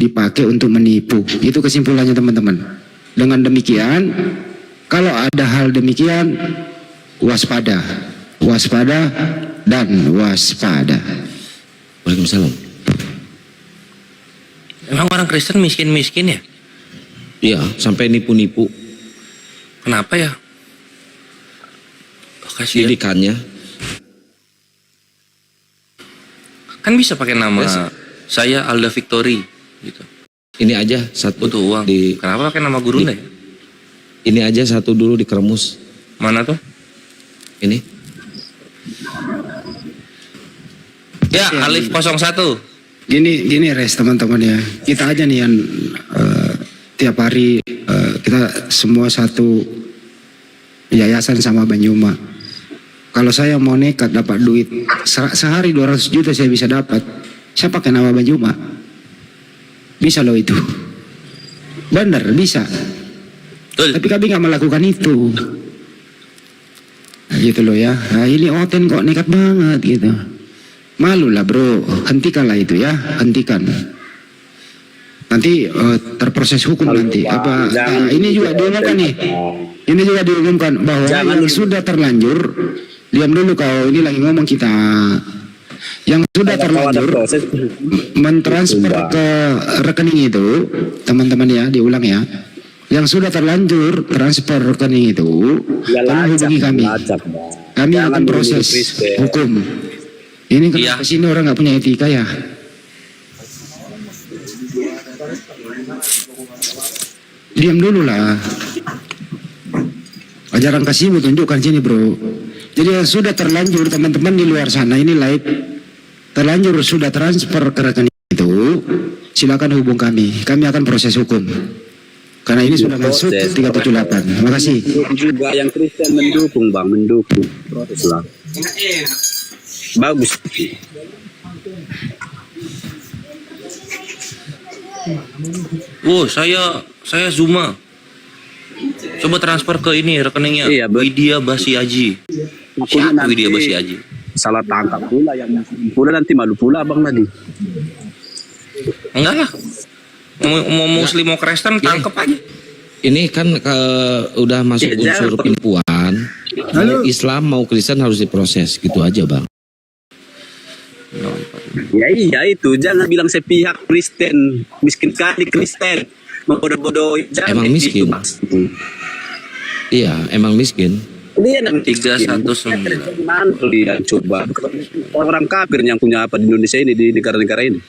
dipakai untuk menipu. Itu kesimpulannya teman-teman. Dengan demikian, kalau ada hal demikian, waspada, waspada, dan waspada. Waalaikumsalam. Emang orang Kristen miskin-miskin ya? Iya, sampai nipu-nipu. Kenapa ya? Kasihan. Didikannya. Kan bisa pakai nama Yes. saya Alda Victory gitu. Ini aja satu Butuh uang. Kenapa pakai nama Gurunda ya? Ini aja satu dulu dikeremus. Mana tuh? Ini. Ya, Alif 01. Gini res teman-teman ya. Kita aja nih yang tiap hari kita semua satu yayasan sama Banyuma. Kalau saya mau nekat dapat duit sehari 200 juta saya bisa dapat. Saya pakai nama Banyuma. Bisa loh itu. Bener, bisa. Betul. Tapi kami nggak melakukan itu. Nah, gitu loh ya. Nah, ini Oten kok nekat banget gitu. Malu lah bro, hentikanlah itu ya, hentikan. Nanti terproses hukum nanti. Apa? Nah, ini juga diumumkan nih. Ini juga diumumkan bahwa yang sudah terlanjur, diam dulu kau. Ini lagi ngomong kita. Yang sudah terlanjur mentransfer ke rekening itu, teman-teman ya, diulang ya. Yang sudah terlanjur transfer rekening itu, tolong hubungi kami. Kami akan proses hukum. Ini kenapa sini orang nggak punya etika ya? Diam dulu lah. Ajaran kasihmu tunjukkan sini bro. Jadi yang sudah terlanjur teman-teman di luar sana ini live terlanjur sudah transfer ke rekening itu, silakan hubung kami. Kami akan proses hukum. Karena ini sudah masuk 378. Terima kasih. Juga yang Kristen mendukung bang, mendukung proses lah. Bagus. Saya Zuma. Coba transfer ke ini rekeningnya. Iya, Widya Basiaji. Siapa Widya Basiaji? Salah tangkap pula yang pula nanti malu pula bang tadi. Enggak lah. Mau Muslim mau Kristen tangkep aja. Ini kan udah masuk unsur penipuan. Mau Islam mau Kristen harus diproses gitu aja bang. Ya iya itu, jangan bilang sepihak Kristen, miskin kali Kristen, membodoh-bodohi. Emang miskin. Iya, emang miskin. Dia yang 319. Dia coba orang kafir yang punya apa di Indonesia ini, di negara-negara ini.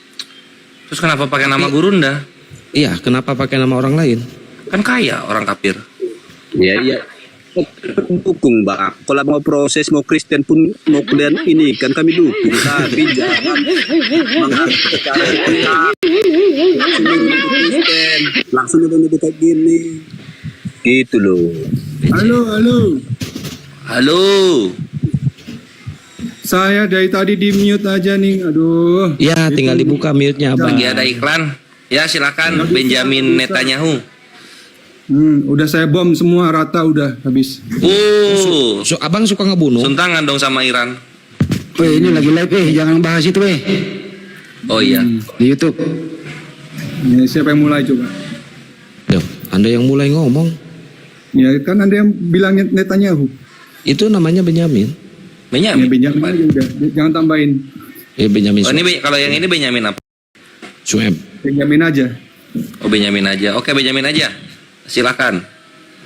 Terus kenapa pakai nama Gurunda? Iya, kenapa pakai nama orang lain? Kan kaya orang kafir. Iya. Dukung bang. Kalau mau proses mau Kristen pun mau kalian ini kan kami dukung. Tapi jangan menghargai secara Kristen langsung udah kayak gini. Gitu loh. Halo. Saya dari tadi di mute aja nih, aduh. Ya, tinggal dibuka mute-nya bang. Lagi ada iklan. Ya silakan Benjamin Netanyahu. Udah saya bom semua rata udah habis. Abang suka ngebunuh? Suntangan dong sama Iran. Weh ini lagi live jangan bahas itu weh. Oh iya. Di YouTube. Ya, siapa yang mulai coba? Yo, Anda yang mulai ngomong. Ya kan Anda yang bilang Netanyahu. Itu namanya Benyamin. Ya Benyamin. Benjamin aja udah, jangan tambahin. Benyamin. Oh, kalau yang ini Benyamin apa? Suem. Benjamin aja. Oh Benyamin aja. Oke Benyamin aja. Silakan.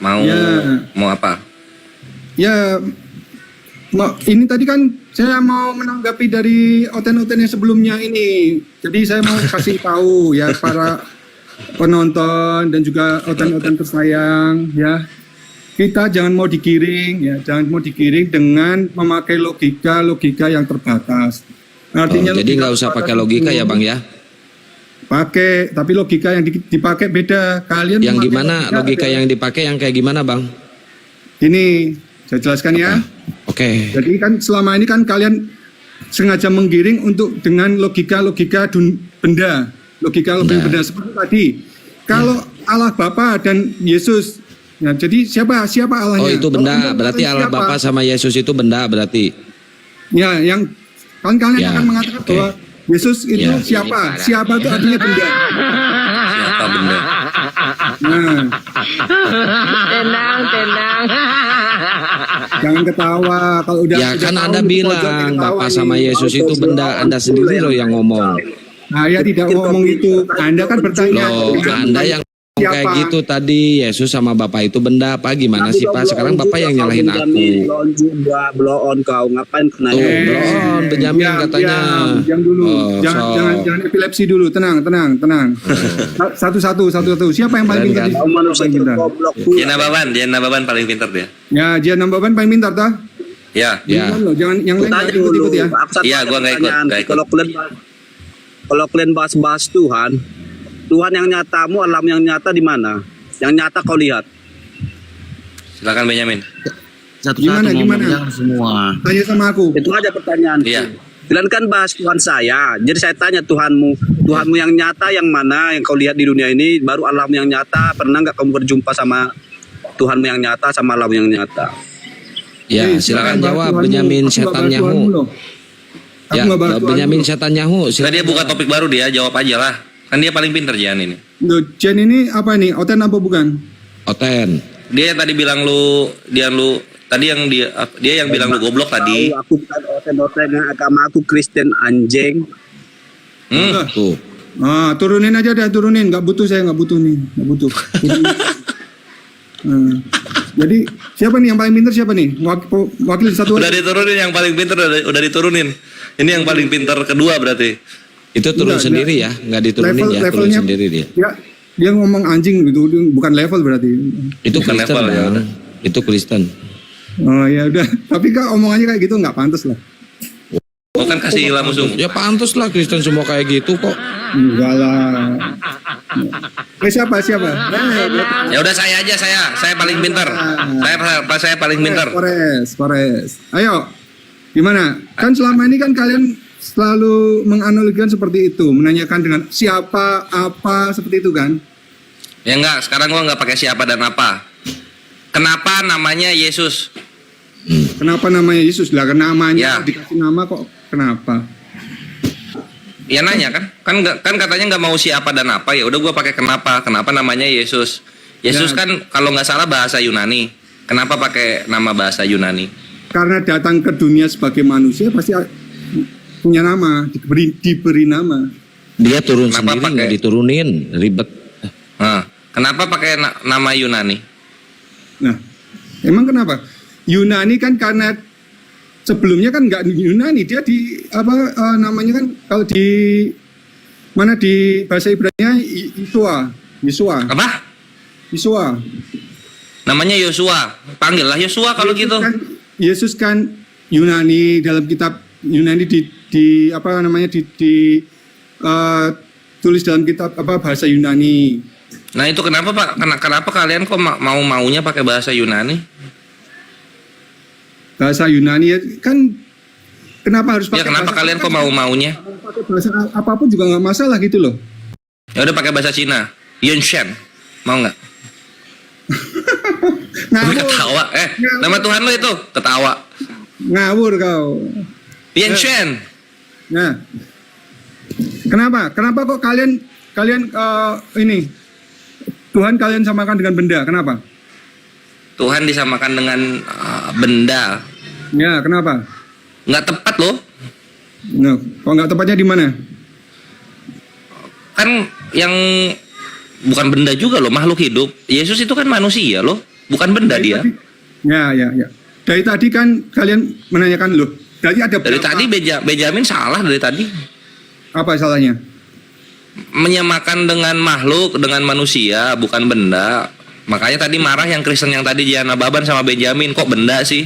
Mau apa? Ya, ini tadi kan saya mau menanggapi dari Oten-Oten yang sebelumnya ini. Jadi saya mau kasih tahu ya para penonton dan juga Oten-Oten tersayang ya. Kita jangan mau digiring dengan memakai logika yang terbatas. Artinya jadi nggak usah pakai logika ya bang ya? Pakai, tapi logika yang dipakai beda. Kalian yang gimana logika yang dipakai yang kayak gimana bang? Ini saya jelaskan ya. Oke. Jadi kan selama ini kan kalian sengaja menggiring untuk dengan logika benda, benda seperti tadi. Kalau Allah Bapa dan Yesus, ya jadi siapa Allahnya? Oh itu benda, berarti Allah Bapa sama Yesus itu benda berarti. Ya, yang kan kalian akan mengatakan bahwa Yesus itu Ya, siapa? Siapa itu artinya benda. Siapa benda? Nah, Tenang. jangan ketawa kalau udah. Ya udah kan tahu Anda itu bilang pojoknya ketawa Bapak nih. sama Yesus itu benda, Anda sendiri loh yang ngomong. Saya tidak ngomong itu. Anda kan bertanya. Loh, Anda yang ngomong kayak gitu tadi, Yesus sama Bapak itu benda apa gimana sih Pak? Sekarang Bapak yang nyalahin aku. Blow on juga, blow on kau ngapain kena? Tuh, blow on, Benyamin Diam, katanya. diam dulu. Oh, Jangan epilepsi dulu. Tenang. Satu-satu. Siapa yang paling pintar? Keren, Kau manusia goblok tuh. Dian Nababan paling pintar dia. Ya, Jian Nambaban paling pintar dah. Ya. Ya. Jangan yang lain Tanya nggak ikut ya. Aku satu Iya, aja gua nggak ikut, pertanyaan. nggak ikut. Kalau kalian bahas Tuhan yang nyatamu, alam yang nyata di mana? Yang nyata kau lihat. Silakan Benyamin. Gimana? Jangan semua. Tanya sama aku. Itu aja pertanyaan. Iya. Kalian kan bahas Tuhan saya. Jadi saya tanya Tuhanmu yang nyata yang mana yang kau lihat di dunia ini, baru alam yang nyata. Pernah nggak kamu berjumpa sama Tuhanmu yang nyata sama alam yang nyata? Ya, Eh, silakan bahas jawab Tuhanmu. Benyamin Aku nggak setan bahas Tuhanmu Yahu. loh. Aku Ya, nggak bahas Tuhanmu Benyamin loh. setan Yahu. Nah, dia buka topik baru dia, jawab aja lah. Kan dia paling pintar Jian ini. Loh, Jen ini apa nih? Oten apa bukan? Oten. Dia tadi bilang dia yang bilang lu goblok tadi. Tahu, aku bukan oten-oten, agama aku Kristen anjing. Tuh. Turunin aja dah, turunin. Nggak butuh saya, nggak butuh nih. Nggak butuh. Jadi, siapa nih yang paling pintar siapa nih? Wakil satu Udah diturunin yang paling pintar udah diturunin. Ini yang paling pintar kedua berarti. Itu turun Enggak, sendiri ya, nggak diturunin ya, turun levelnya- sendiri dia. Dia ngomong anjing gitu, bukan level berarti. Itu Bukan Kristen, level, ya Bang. udah. Itu Kristen. Oh ya udah, tapi kak omongannya kayak gitu nggak pantas lah. Oh kan kasih ilmu langsung. Ya pantas lah Kristen semua kayak gitu kok. Enggak lah. Siapa? Ya udah saya aja saya paling pintar. Saya paling pintar. Polres. Ayo, gimana? Kan selama ini kan kalian selalu menganalogikan seperti itu, menanyakan dengan siapa, apa, seperti itu kan? Ya enggak, sekarang gua enggak pakai siapa dan apa. Kenapa namanya Yesus? Kenapa namanya Yesus? Lah, namanya Ya. dikasih nama kok kenapa? Ya nanya kan katanya nggak mau siapa dan apa, ya udah gua pakai kenapa namanya Yesus. Yesus Ya. kan kalau nggak salah bahasa Yunani. Kenapa pakai nama bahasa Yunani? Karena datang ke dunia sebagai manusia pasti punya nama, diberi nama. Dia turun Kenapa sendiri pakai- nggak diturunin, ribet. Nah, kenapa pakai nama Yunani? Nah, emang kenapa? Yunani kan karena sebelumnya kan nggak Yunani, dia di apa namanya kan kalau di mana di bahasa Ibrani Yesua. Apa? Yesua. Namanya Yosua. Panggillah Yosua kalau gitu. Yesus kan Yunani, dalam kitab Yunani di apa namanya tulis dalam kitab apa bahasa Yunani. Nah itu kenapa Pak? Kenapa kalian kok maunya pakai bahasa Yunani? Bahasa Yunani ya, kan kenapa harus Ya pakai kenapa bahasa- kalian kok maunya? pakai bahasa apapun juga nggak masalah gitu loh. Ya udah pakai bahasa Cina. Yunshen. Mau nggak? Ngawur, Ketawa. Nama Tuhan lo itu ketawa. ngawur kau. Yunshen. Nah, kenapa kok kalian ini Tuhan kalian samakan dengan benda? Kenapa? Tuhan disamakan dengan benda. Ya, kenapa? Nggak tepat loh. Nah, kok nggak tepatnya di mana? Kan yang bukan benda juga loh, makhluk hidup. Yesus itu kan manusia loh, bukan benda dia. Ya. Dari tadi kan kalian menanyakan loh. Berarti ada Dari berapa? tadi Benjamin salah dari tadi. Apa salahnya? Menyamakan dengan makhluk, dengan manusia, bukan benda. Makanya tadi marah yang Kristen yang tadi Jana Baban sama Benjamin, kok benda sih?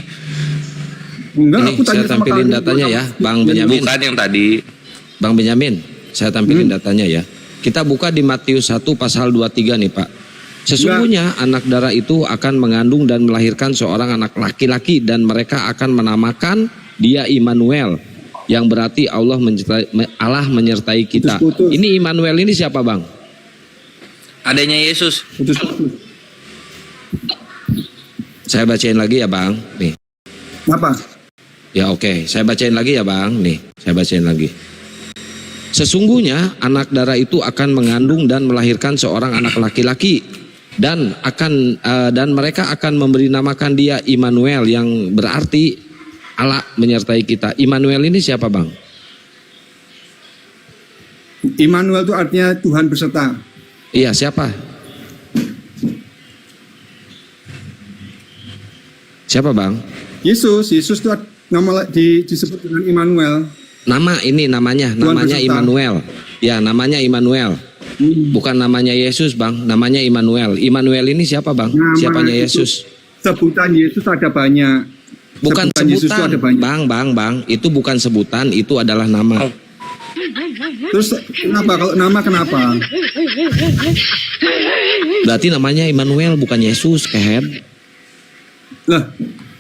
Enggak, Ini aku tanya saya sama tampilin kalian. datanya ya, Bang Benyamin. Bukan yang tadi. Bang Benyamin, saya tampilin datanya ya. Kita buka di Matius 1 pasal 23 nih Pak. Sesungguhnya anak darah itu akan mengandung dan melahirkan seorang anak laki-laki dan mereka akan menamakan dia Immanuel, yang berarti Allah menyertai kita. Putus. Ini Immanuel ini siapa Bang? Adanya Yesus. Putus. Saya bacain lagi ya Bang. Nih. Apa? Ya oke, saya bacain lagi ya Bang. Nih, saya bacain lagi. Sesungguhnya anak darah itu akan mengandung dan melahirkan seorang anak laki-laki dan mereka akan memberi namakan dia Immanuel yang berarti Allah menyertai kita. Immanuel ini siapa, Bang? Immanuel itu artinya Tuhan beserta. Iya, siapa? Siapa, Bang? Yesus itu nama disebut dengan Immanuel. Nama ini namanya beserta. Immanuel. Ya, namanya Immanuel. Bukan namanya Yesus, Bang. Namanya Immanuel. Immanuel ini siapa, Bang? Nama Siapanya itu, Yesus? Sebutan Yesus ada banyak. Bukan Yesus itu sebutan, ada banyak. Bang. Itu bukan sebutan, itu adalah nama. Terus kenapa? Kalau nama kenapa? Berarti namanya Immanuel, bukan Yesus, kehead. Lah,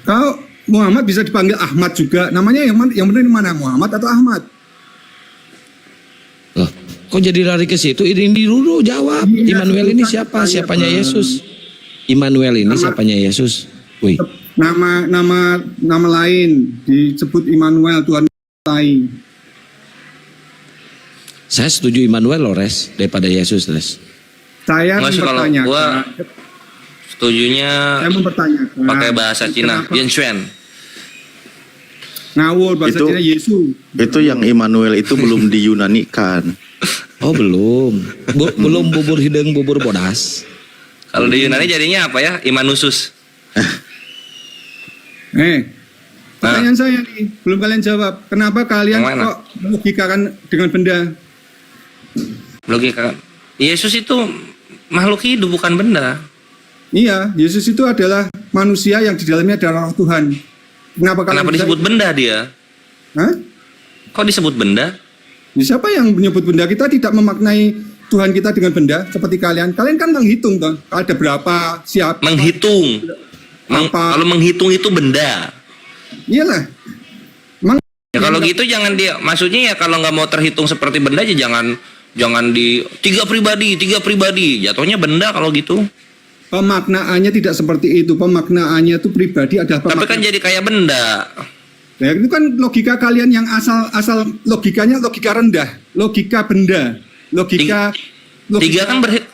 kalau Muhammad bisa dipanggil Ahmad juga. Namanya yang benar mana? Muhammad atau Ahmad? Loh, kok jadi lari ke situ? Ini dulu jawab. Iya, Immanuel ini bukan siapa? tanya, Siapanya Bang. Yesus? Immanuel ini siapanya Yesus? Wih, Nama lain disebut Immanuel, Tuhan lain. saya setuju Immanuel loh, Res, daripada Yesus, Res. Saya Nggak sih, kalau mempertanyakan. gua setujunya Saya mempertanyakan. pakai bahasa Cina, Kenapa? Yenshuan. Ngawur bahasa Itu- Cina Yesus. Itu yang Immanuel itu belum diyunanikan. Oh, belum. Belum bubur hidung, bubur bodas. Kalau di Yunani jadinya apa ya? Imanusus. Pertanyaan saya nih, belum kalian jawab. Kenapa kalian Yang mana? kok melogikakan dengan benda? Logika. Yesus itu makhluk hidup bukan benda. Iya, Yesus itu adalah manusia yang di dalamnya adalah roh Tuhan. Kenapa kalian Kenapa bisa- disebut benda dia? Hah? Kok disebut benda? Ya, siapa yang menyebut benda? Kita tidak memaknai Tuhan kita dengan benda seperti kalian. Kalian kan menghitung toh. Ada berapa, siapa. Menghitung. Apa? Kalau menghitung itu benda. Iyalah. Ya kalau gitu jangan dia. Maksudnya ya kalau nggak mau terhitung seperti benda aja jangan di tiga pribadi. Jatuhnya benda kalau gitu. Pemaknaannya tidak seperti itu. Pemaknaannya itu pribadi adalah Tapi kan jadi kayak benda. Ya, itu kan logika kalian yang asal logikanya logika rendah, logika benda, logika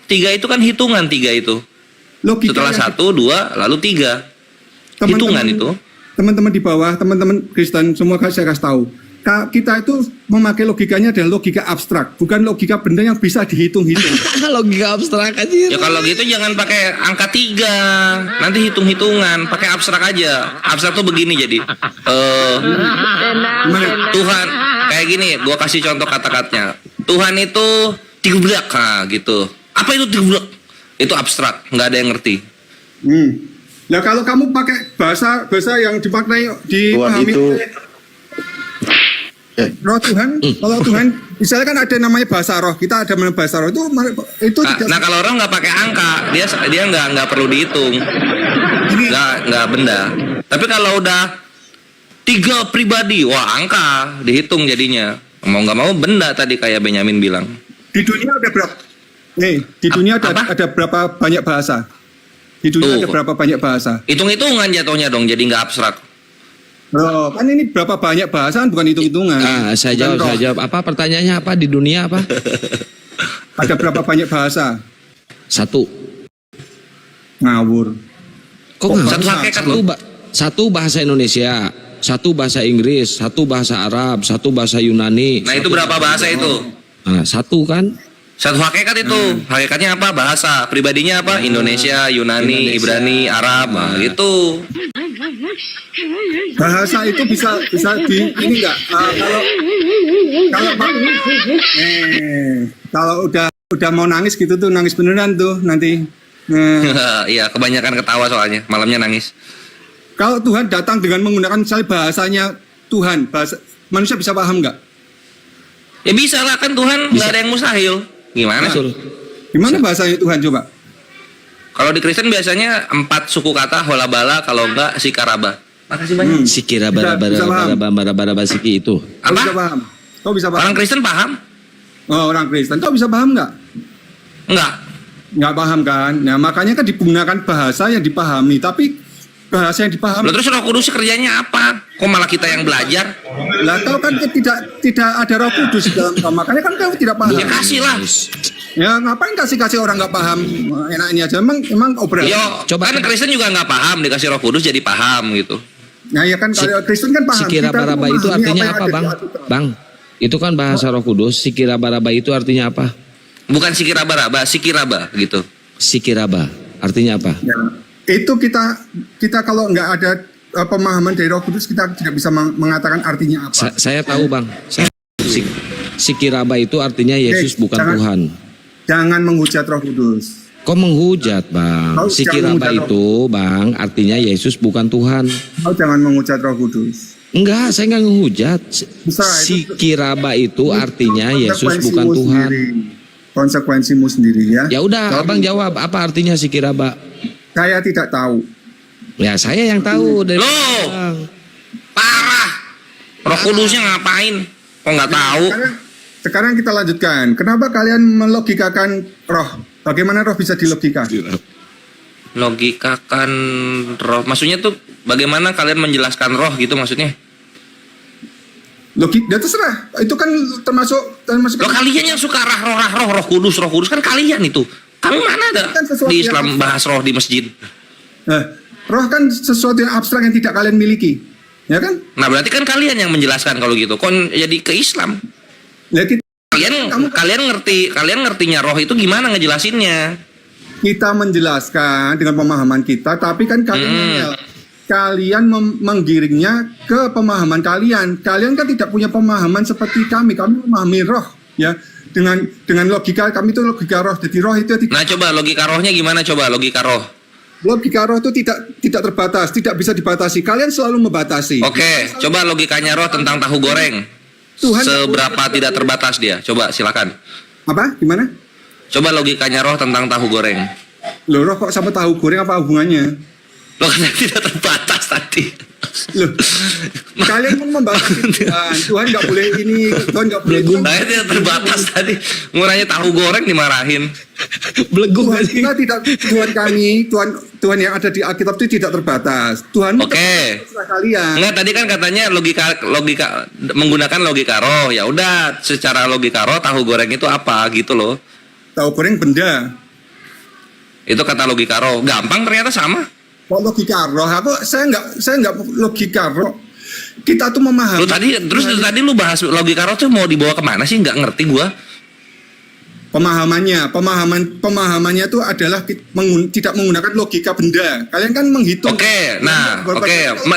Tiga itu kan hitungan tiga itu. logika Setelah yang- 1, 2, lalu 3. teman-teman- Hitungan itu. Teman-teman di bawah, teman-teman Kristen semua saya kasih tahu. Kita itu memakai logikanya adalah logika abstrak, bukan logika benda yang bisa dihitung-hitung. Logika abstrak aja. Ya kalau gitu jangan pakai angka 3. Nanti hitung-hitungan, pakai abstrak aja. Abstrak tuh begini jadi. Gimana? Tuhan kayak gini, gua kasih contoh kata-katanya. Tuhan itu 13 gitu. Apa itu 13? Itu abstrak, nggak ada yang ngerti. Nah kalau kamu pakai bahasa yang dimaknai dipahami itu- oleh roh Tuhan, kalau Tuhan misalnya kan ada namanya bahasa roh, kita ada namanya bahasa roh itu tidak Nah kalau orang nggak pakai angka, dia nggak perlu dihitung, nggak benda. Tapi kalau udah 3 pribadi, wah angka dihitung jadinya. Mau nggak mau benda tadi kayak Benyamin bilang. di dunia ada berapa? Di dunia Apa? ada berapa banyak bahasa? Di dunia Tuh. ada berapa banyak bahasa? Hitung-hitungan jatuhnya dong, jadi nggak abstrak. Oh, kan ini berapa banyak bahasa kan bukan hitung-hitungan. Saya Bukan roh. jawab. Apa pertanyaannya apa di dunia apa? Ada berapa banyak bahasa? 1. Ngawur. Kok nggak? Satu hakikat Satu bahasa Indonesia, 1 bahasa Inggris, 1 bahasa Arab, 1 bahasa Yunani. Nah itu berapa bahasa itu? Nah, 1 kan? Satu hakikat itu. Hakikatnya apa? Bahasa. Pribadinya apa? Indonesia, Yunani, Ibrani, Arab. Nah, gitu. Bahasa itu bisa di ini enggak? Kalau udah mau nangis gitu tuh nangis beneran tuh nanti. Iya, kebanyakan ketawa soalnya. Malamnya nangis. Kalau Tuhan datang dengan menggunakan misalnya bahasanya Tuhan, bahasa manusia bisa paham nggak? Ya bisa lah, kan Tuhan nggak ada yang mustahil. Gimana? Betul. Gimana bahasanya Tuhan coba? Kalau di Kristen biasanya 4 suku kata holabala, kalau enggak sikaraba. Makasih banyak. Sikira Bisa paham. siki itu. Kau bisa Apa? paham? Kau bisa paham? Orang Kristen paham? Oh, orang Kristen. Kau bisa paham nggak? Enggak. Nggak paham kan? Nah makanya kan digunakan bahasa yang dipahami. Tapi bahasa yang dipahami Loh, terus Roh Kudus kerjanya apa? Kok malah kita yang belajar? Lah kau kan tidak ada Roh Kudus dalam kau, makanya kan kau tidak paham. Ya kasih lah. Ya ngapain kasih orang nggak paham, enaknya aja. Emang obral. Yo, Coba kan Kristen juga nggak paham, dikasih Roh Kudus jadi paham gitu. Nah ya kan kalau Kristen kan paham. Sikiraba-raba itu artinya apa, Bang? Bang, itu kan bahasa Roh Kudus. Sikiraba-raba itu artinya apa? Bukan sikiraba-raba, sikiraba gitu. Sikiraba artinya apa? Ya, itu kita kalau nggak ada pemahaman dari Roh Kudus, kita tidak bisa mengatakan artinya apa. Saya tahu, Bang. Sikiraba itu artinya Yesus bukan Tuhan. Jangan menghujat Roh Kudus. Kok menghujat, Bang? Kau Sikiraba jangan menghujat itu, Bang, artinya Yesus bukan Tuhan. Kau jangan menghujat Roh Kudus. Enggak, saya enggak menghujat. Bisa, itu- Sikiraba itu artinya Yesus bukan Konsekuensimu Tuhan. sendiri. Konsekuensimu sendiri ya. Ya udah, Kau- Abang jawab apa artinya sikiraba? Saya tidak tahu. Ya saya yang tahu dari Loh. Abang. Parah. Roh Kudusnya ngapain? Kok nggak tahu? Sekarang kita lanjutkan. Kenapa kalian melogikakan roh? Bagaimana roh bisa dilogika? Logikakan roh. Maksudnya tuh bagaimana kalian menjelaskan roh gitu maksudnya? Ya terserah. Itu kan termasuk Lo kalian yang suka roh kudus kan kalian itu. Kami mana ada Kan sesuatu di yang Islam abstrak. bahas roh di masjid? Nah, roh kan sesuatu yang abstrak yang tidak kalian miliki. Ya kan? Nah berarti kan kalian yang menjelaskan kalau gitu. Kon jadi ke Islam. Ya, Kalian ngertinya roh itu gimana ngejelasinnya? kita menjelaskan dengan pemahaman kita, tapi kan kalian menggiringnya ke pemahaman kalian. Kalian kan tidak punya pemahaman seperti kami. Kami memahami roh, ya. Dengan logika kami itu logika roh. Jadi roh itu Nah coba logika rohnya gimana coba logika roh? logika roh itu tidak terbatas, tidak bisa dibatasi. Kalian selalu membatasi. Oke, coba logikanya roh tentang tahu goreng. Tuhan Seberapa tidak terbatas dia? Coba silakan. Apa? Gimana? Coba logikanya roh tentang tahu goreng. Loh, roh kok sama tahu goreng apa hubungannya? Lo kan tidak terbatas tadi. Loh, kalian mau membatasi Tuhan. Tuhan nggak boleh ini, Tuhan nggak boleh itu. Nah, tidak terbatas tadi. Ngurangnya tahu goreng dimarahin. Belegu Tuhan gak sih? kita tidak, Tuhan kami, Tuhan yang ada di Alkitab itu tidak terbatas. Tuhan Oke. terserah kalian. Enggak, tadi kan katanya logika menggunakan logika roh. Ya udah, secara logika roh tahu goreng itu apa gitu loh. Tahu goreng benda. Itu kata logika roh. Gampang ternyata sama. Kok logika roh? Saya nggak logika roh. Kita tuh memahami. Lu tadi tadi lu bahas logika roh tuh mau dibawa kemana sih? Nggak ngerti gua. Pemahamannya itu adalah tidak menggunakan logika benda. Kalian kan menghitung. Oke, nah,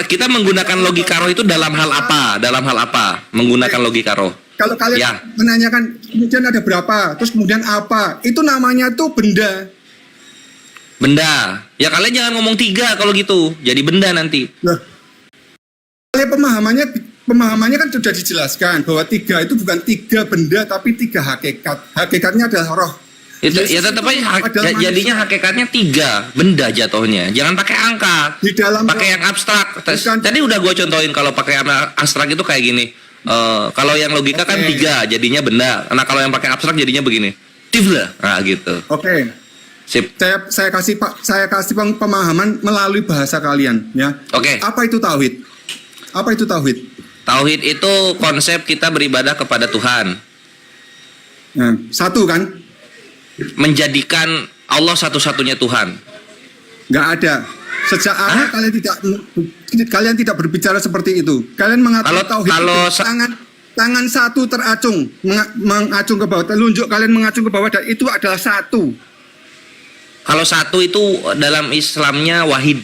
kita menggunakan logika roh itu dalam hal apa? Dalam hal apa? Menggunakan logika roh. Kalau kalian Ya. menanyakan kemudian ada berapa, terus kemudian apa, itu namanya tuh benda. Benda. Ya kalian jangan ngomong 3 kalau gitu. Jadi benda nanti. Nah, kalian pemahamannya kan sudah dijelaskan bahwa 3 itu bukan 3 benda tapi 3 hakikat. Hakikatnya adalah roh. Itu ya Yesus tetap itu aja adalah jadinya manusia. hakikatnya 3 benda jatuhnya. Jangan pakai angka. Di dalam Pakai roh. yang abstrak. Bukan. Tadi udah gue contohin kalau pakai yang abstrak itu kayak gini. Kalau yang logika kan Oke. 3 jadinya benda. Nah kalau yang pakai abstrak jadinya begini. Tifla. Nah gitu. Oke. Sip. Saya kasih pemahaman melalui bahasa kalian ya. Oke. Apa itu tauhid? Apa itu tauhid? Tauhid itu konsep kita beribadah kepada Tuhan. Nah, satu kan? Menjadikan Allah satu-satunya Tuhan. Nggak ada. Sejak awal kalian tidak berbicara seperti itu. Kalian mengatakan tauhid itu tangan satu teracung, mengacung ke bawah, telunjuk kalian mengacung ke bawah dan itu adalah satu. Kalau satu itu dalam Islamnya wahid.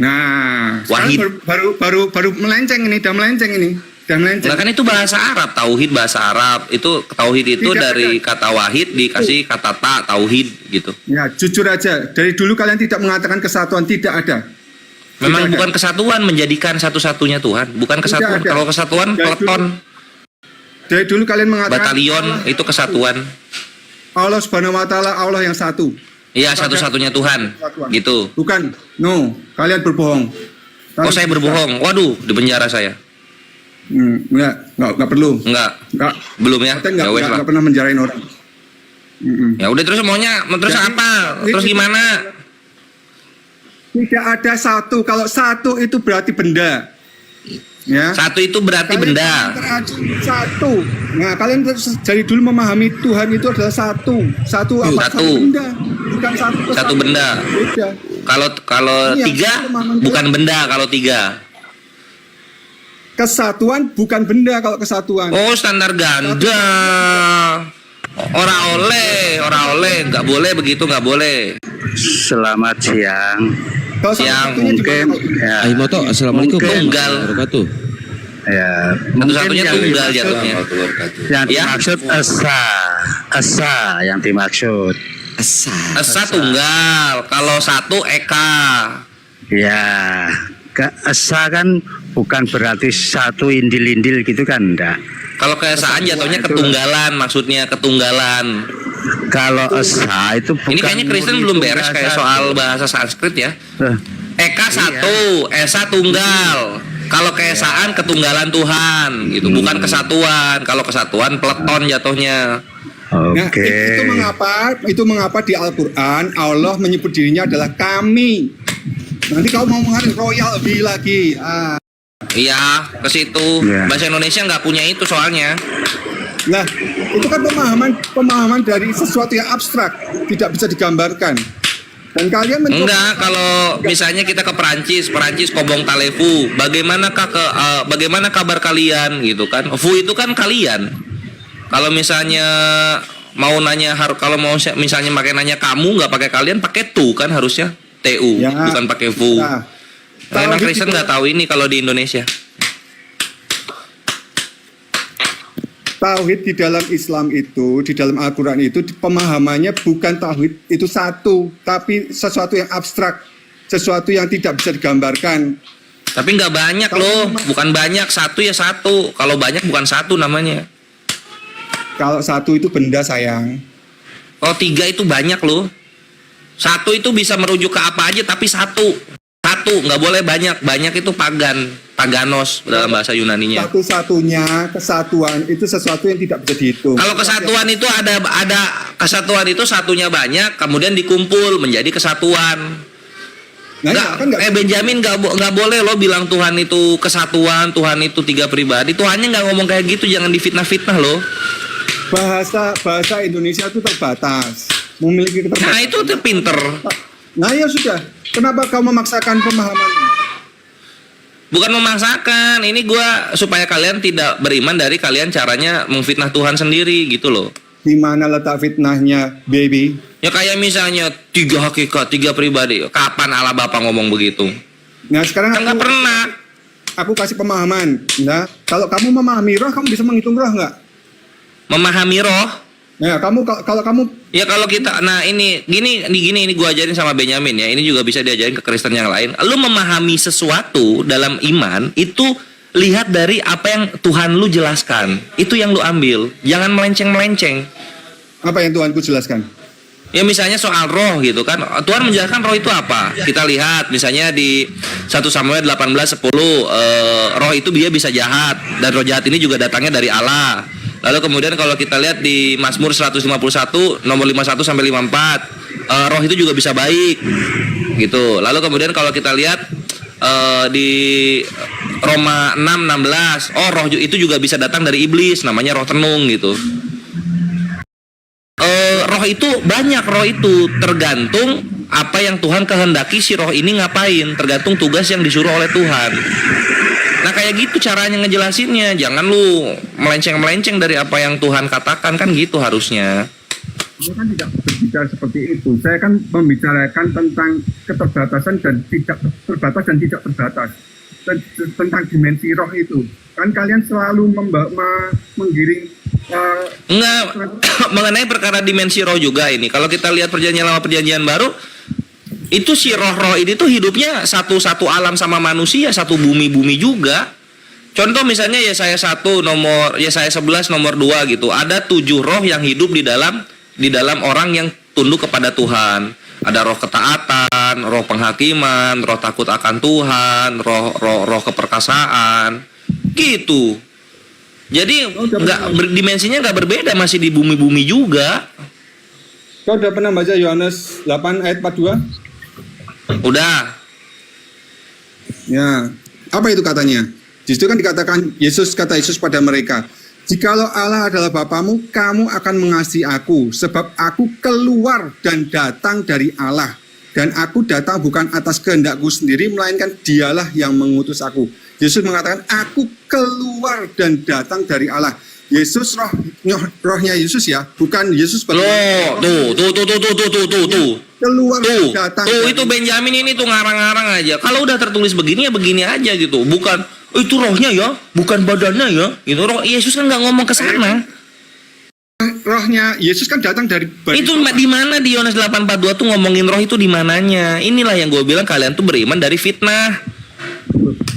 Nah, Wahid. sekarang baru melenceng ini, udah melenceng ini. Udah melenceng. Nah kan itu bahasa Arab, tauhid bahasa Arab. Itu tauhid itu Tidak dari ada. kata wahid dikasih kata tauhid gitu. Ya, jujur aja. Dari dulu kalian tidak mengatakan kesatuan, tidak ada. Memang Tidak bukan ada. kesatuan menjadikan satu-satunya Tuhan, bukan kesatuan. ada. Kalau kesatuan Dari peleton, Dari dulu kalian mengatakan batalion itu kesatuan. Allah Subhanahu wa taala Allah yang satu. Iya, satu-satunya Tuhan. Kesatuan. Gitu. Bukan. No, kalian berbohong. Oh, saya berbohong. Waduh, di penjara saya. Enggak perlu. Enggak. Enggak. Belum ya? Kita Ya wes lah. enggak pernah menjarain orang. Ya udah terus maunya terus Jadi, apa? Terus gimana? Tidak ada satu. Kalau satu itu berarti benda. Ya. Satu itu berarti Kalian benda. teracu satu. Nah, kalian dari dulu memahami Tuhan itu adalah satu. Satu apa? Satu. Benda. Bukan satu. Satu benda. Beda. Kalau Iya, tiga pemahaman bukan benda kalau tiga. Kesatuan bukan benda kalau kesatuan. Oh, standar ganda. Ora oleh, nggak boleh begitu, nggak boleh. Selamat siang. Kalau yang satu-satunya di Mungkin mana? ya, Ahimoto, assalamualaikum Mungkin. warahmatullahi wabarakatuh. ya Satu-satunya yang tunggal dimaksud- jatuhnya. Yang Ya. dimaksud esa yang dimaksud. Esa tunggal, kalau satu eka. Ya, esa kan bukan berarti satu indil-indil gitu kan, enggak. Kalau keesaan jatuhnya ketunggalan, maksudnya ketunggalan. Kalau esa itu bukan. Ini kayaknya Kristen murni belum beres tunggal kayak satu. soal bahasa Sanskrit ya. Eh, Eka satu, esa tunggal. Kalau keesaan ketunggalan Tuhan, gitu. Bukan kesatuan. Kalau kesatuan peleton jatuhnya. Nah, Oke. itu mengapa di Al-Qur'an Allah menyebut dirinya adalah kami. Nanti kau mau mengalir royal B lagi. Iya, ke situ. Ya. Bahasa Indonesia nggak punya itu soalnya. Nah, itu kan pemahaman dari sesuatu yang abstrak, tidak bisa digambarkan. Dan kalian mencoba- Enggak, kalau misalnya kita ke Perancis kobong talefu, bagaimana kabar kalian gitu kan? Fu itu kan kalian. Kalau misalnya mau nanya kalau mau misalnya pakai nanya kamu nggak pakai kalian, pakai tu kan harusnya tu, Ya. bukan pakai fu. Nah, Emang tauhid Kristen itu- nggak tahu ini kalau di Indonesia. Tauhid di dalam Islam itu, di dalam Al-Quran itu, pemahamannya bukan tauhid itu satu, tapi sesuatu yang abstrak, sesuatu yang tidak bisa digambarkan. Tapi nggak banyak loh, bukan banyak, satu ya satu. Kalau banyak bukan satu namanya. Kalau satu itu benda sayang. Kalau tiga itu banyak loh. Satu itu bisa merujuk ke apa aja, tapi satu nggak boleh banyak. Banyak itu paganos dalam bahasa Yunaninya. Satu-satunya kesatuan itu sesuatu yang tidak bisa dihitung. Kalau kesatuan itu ada kesatuan itu satunya banyak, kemudian dikumpul menjadi kesatuan. Nah, Nggak, ya, kan nggak- Benjamin nggak boleh lo bilang Tuhan itu kesatuan, Tuhan itu tiga pribadi. Tuhannya nggak ngomong kayak gitu, jangan difitnah-fitnah lo. bahasa Indonesia itu terbatas, memiliki keterbatasan. Nah itu tuh pinter. Nah ya sudah, kenapa kau memaksakan pemahaman? Bukan memaksakan, ini gua supaya kalian tidak beriman dari kalian caranya memfitnah Tuhan sendiri gitu loh. Di mana letak fitnahnya, baby? Ya kayak misalnya tiga hakikat, tiga pribadi. Kapan Allah Bapa ngomong begitu? Nah sekarang Kan nggak pernah. aku kasih pemahaman. Nah, kalau kamu memahami roh, kamu bisa menghitung roh nggak? Memahami roh. Nah, kalau kamu Ya kalau kita, nah ini gua ajarin sama Benjamin ya. Ini juga bisa diajarin ke Kristen yang lain. Lu memahami sesuatu dalam iman itu lihat dari apa yang Tuhan lu jelaskan. Itu yang lu ambil. Jangan melenceng-melenceng. apa yang Tuhanku jelaskan? Ya misalnya soal roh gitu kan. Tuhan menjelaskan roh itu apa? Kita lihat misalnya di 1 Samuel 18:10 roh itu dia bisa jahat dan roh jahat ini juga datangnya dari Allah. Lalu kemudian kalau kita lihat di Mazmur 151 nomor 51 sampai 54 roh itu juga bisa baik gitu. Lalu kemudian kalau kita lihat di Roma 6:16 roh itu juga bisa datang dari iblis, namanya roh tenung gitu. Roh itu banyak, roh itu tergantung apa yang Tuhan kehendaki si roh ini ngapain, tergantung tugas yang disuruh oleh Tuhan. Nah kayak gitu caranya ngejelasinnya, jangan lu melenceng-melenceng dari apa yang Tuhan katakan, kan gitu harusnya. Saya kan tidak berbicara seperti itu. Saya kan membicarakan tentang keterbatasan dan tidak terbatas dan tidak terbatas. Tentang dimensi roh itu. Kan kalian selalu menggiring Enggak, mengenai perkara dimensi roh juga ini. Kalau kita lihat perjanjian lama perjanjian baru, itu si roh-roh ini tuh hidupnya satu alam sama manusia, satu bumi juga. Contoh misalnya Yesaya 1 nomor Yesaya 11 nomor 2 gitu. Ada 7 roh yang hidup di dalam orang yang tunduk kepada Tuhan. Ada roh ketaatan, roh penghakiman, roh takut akan Tuhan, roh keperkasaan. Gitu. Jadi dimensinya nggak berbeda, masih di bumi juga. Kau udah pernah baca Yohanes 8 ayat 42? Udah. Ya. Apa itu katanya? Di situ kan dikatakan kata Yesus pada mereka, "Jikalau Allah adalah Bapamu, kamu akan mengasihi aku, sebab aku keluar dan datang dari Allah. Dan aku datang bukan atas kehendakku sendiri, melainkan Dialah yang mengutus aku." Yesus mengatakan, "Aku keluar dan datang dari Allah." Yesus rohnya Yesus ya, bukan Yesus Loh, tuh. keluar Tuh, datang. tuh dari- itu Benjamin ini tuh ngarang-ngarang aja. Kalau udah tertulis begini ya begini aja gitu. Bukan itu rohnya ya, bukan badannya ya. Gitu roh Yesus kan nggak ngomong ke sana. Rohnya Yesus kan datang dari Itu di mana di Yohanes 8:42 tuh ngomongin roh itu di mananya? Inilah yang gue bilang kalian tuh beriman dari fitnah.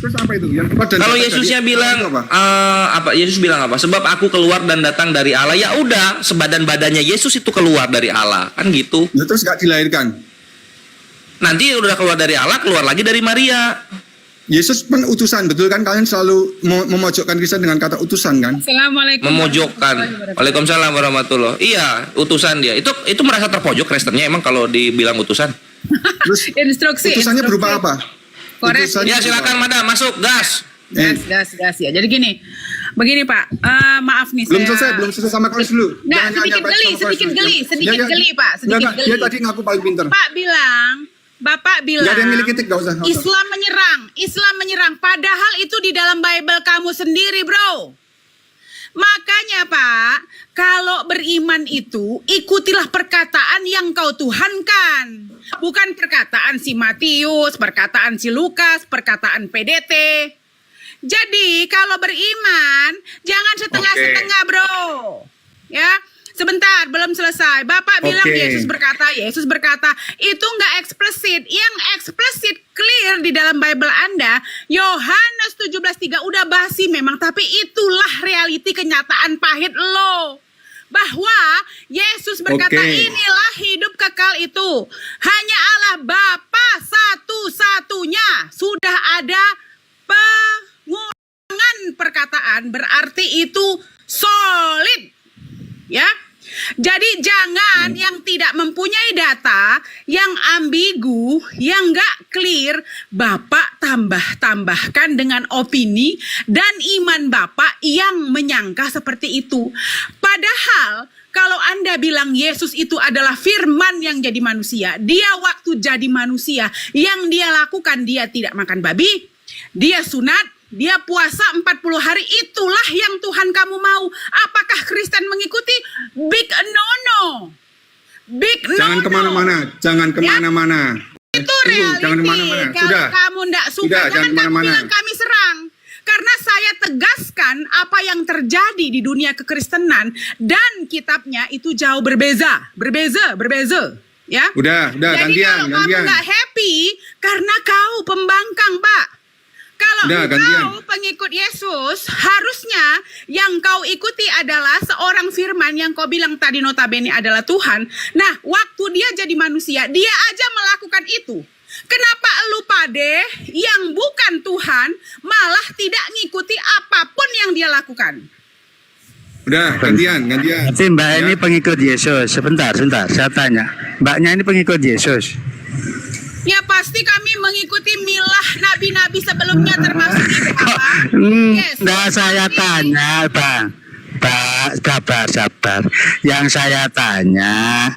Terus apa itu? Yang keluar dan Kalau datang Yesusnya dari- bilang itu apa? apa? Yesus bilang apa? Sebab aku keluar dan datang dari Allah. Ya udah, sebadan-badannya Yesus itu keluar dari Allah. Kan gitu. Ya, terus gak dilahirkan. Nanti udah keluar dari Allah, keluar lagi dari Maria. Yesus kan utusan, betul kan? Kalian selalu memojokkan Kristen dengan kata utusan kan? Assalamualaikum. Memojokkan. Waalaikumsalam warahmatullah. Iya, utusan dia. Itu merasa terpojok Kristennya emang kalau dibilang utusan. Terus Instruksi. utusannya berupa apa? Korek. Utusannya Ya silakan Madam masuk gas. Gas ya. Jadi gini, begini Pak, maaf nih Belum saya. selesai sama Chris dulu. Nggak, Jangan sedikit nanya geli, sama Chris dulu. sedikit Ya, geli, Pak, sedikit enggak, geli. dia tadi ngaku paling pinter. Bapak bilang, Nggak ada yang miliki tik, nggak usah. Islam menyerang. Padahal itu di dalam Bible kamu sendiri, bro. Makanya Pak, kalau beriman itu ikutilah perkataan yang kau tuhankan. Bukan perkataan si Matius, perkataan si Lukas, perkataan PDT. Jadi kalau beriman, jangan setengah-setengah bro. Ya, sebentar, belum selesai. Bapak bilang Yesus berkata, itu nggak eksplisit. Yang eksplisit clear di dalam Bible Anda, Yohanes 17:3 udah basi memang, tapi itulah realiti kenyataan pahit lo. Bahwa Yesus berkata, inilah hidup kekal itu. Hanya Allah Bapa satu-satunya. Sudah ada pengulangan perkataan, berarti itu solid. Ya, jadi jangan yang tidak mempunyai data, yang ambigu, yang nggak clear, Bapak tambahkan dengan opini dan iman Bapak yang menyangka seperti itu. Padahal kalau Anda bilang Yesus itu adalah firman yang jadi manusia, dia waktu jadi manusia, yang dia lakukan, dia tidak makan babi, dia sunat, dia puasa 40 hari, itulah yang Tuhan kamu mau. Apakah Kristen mengikuti? Big no-no. Big no-no. Jangan kemana-mana. Itu reality. Jangan kemana-mana. Kalau Sudah. kamu tidak suka, Sudah, jangan kamu kemana-mana. bilang kami serang. Karena saya tegaskan apa yang terjadi di dunia kekristenan dan kitabnya itu jauh berbeza. Ya. Udah, Jadi gantian. kalau kamu nggak happy, karena kau pembangkang, Pak. Kalau Udah, engkau gantian. pengikut Yesus, harusnya yang kau ikuti adalah seorang firman yang kau bilang tadi notabene adalah Tuhan. Nah, waktu dia jadi manusia, dia aja melakukan itu. Kenapa elu pade yang bukan Tuhan malah tidak ngikuti apapun yang dia lakukan? Udah, gantian. Tapi Mbak ini pengikut Yesus. Sebentar, saya tanya. Mbaknya ini pengikut Yesus. Ya pasti kami mengikuti milah nabi-nabi sebelumnya termasuk itu Bapak. Yesus Nggak saya pasti. tanya, Bang. Sabar. Yang saya tanya,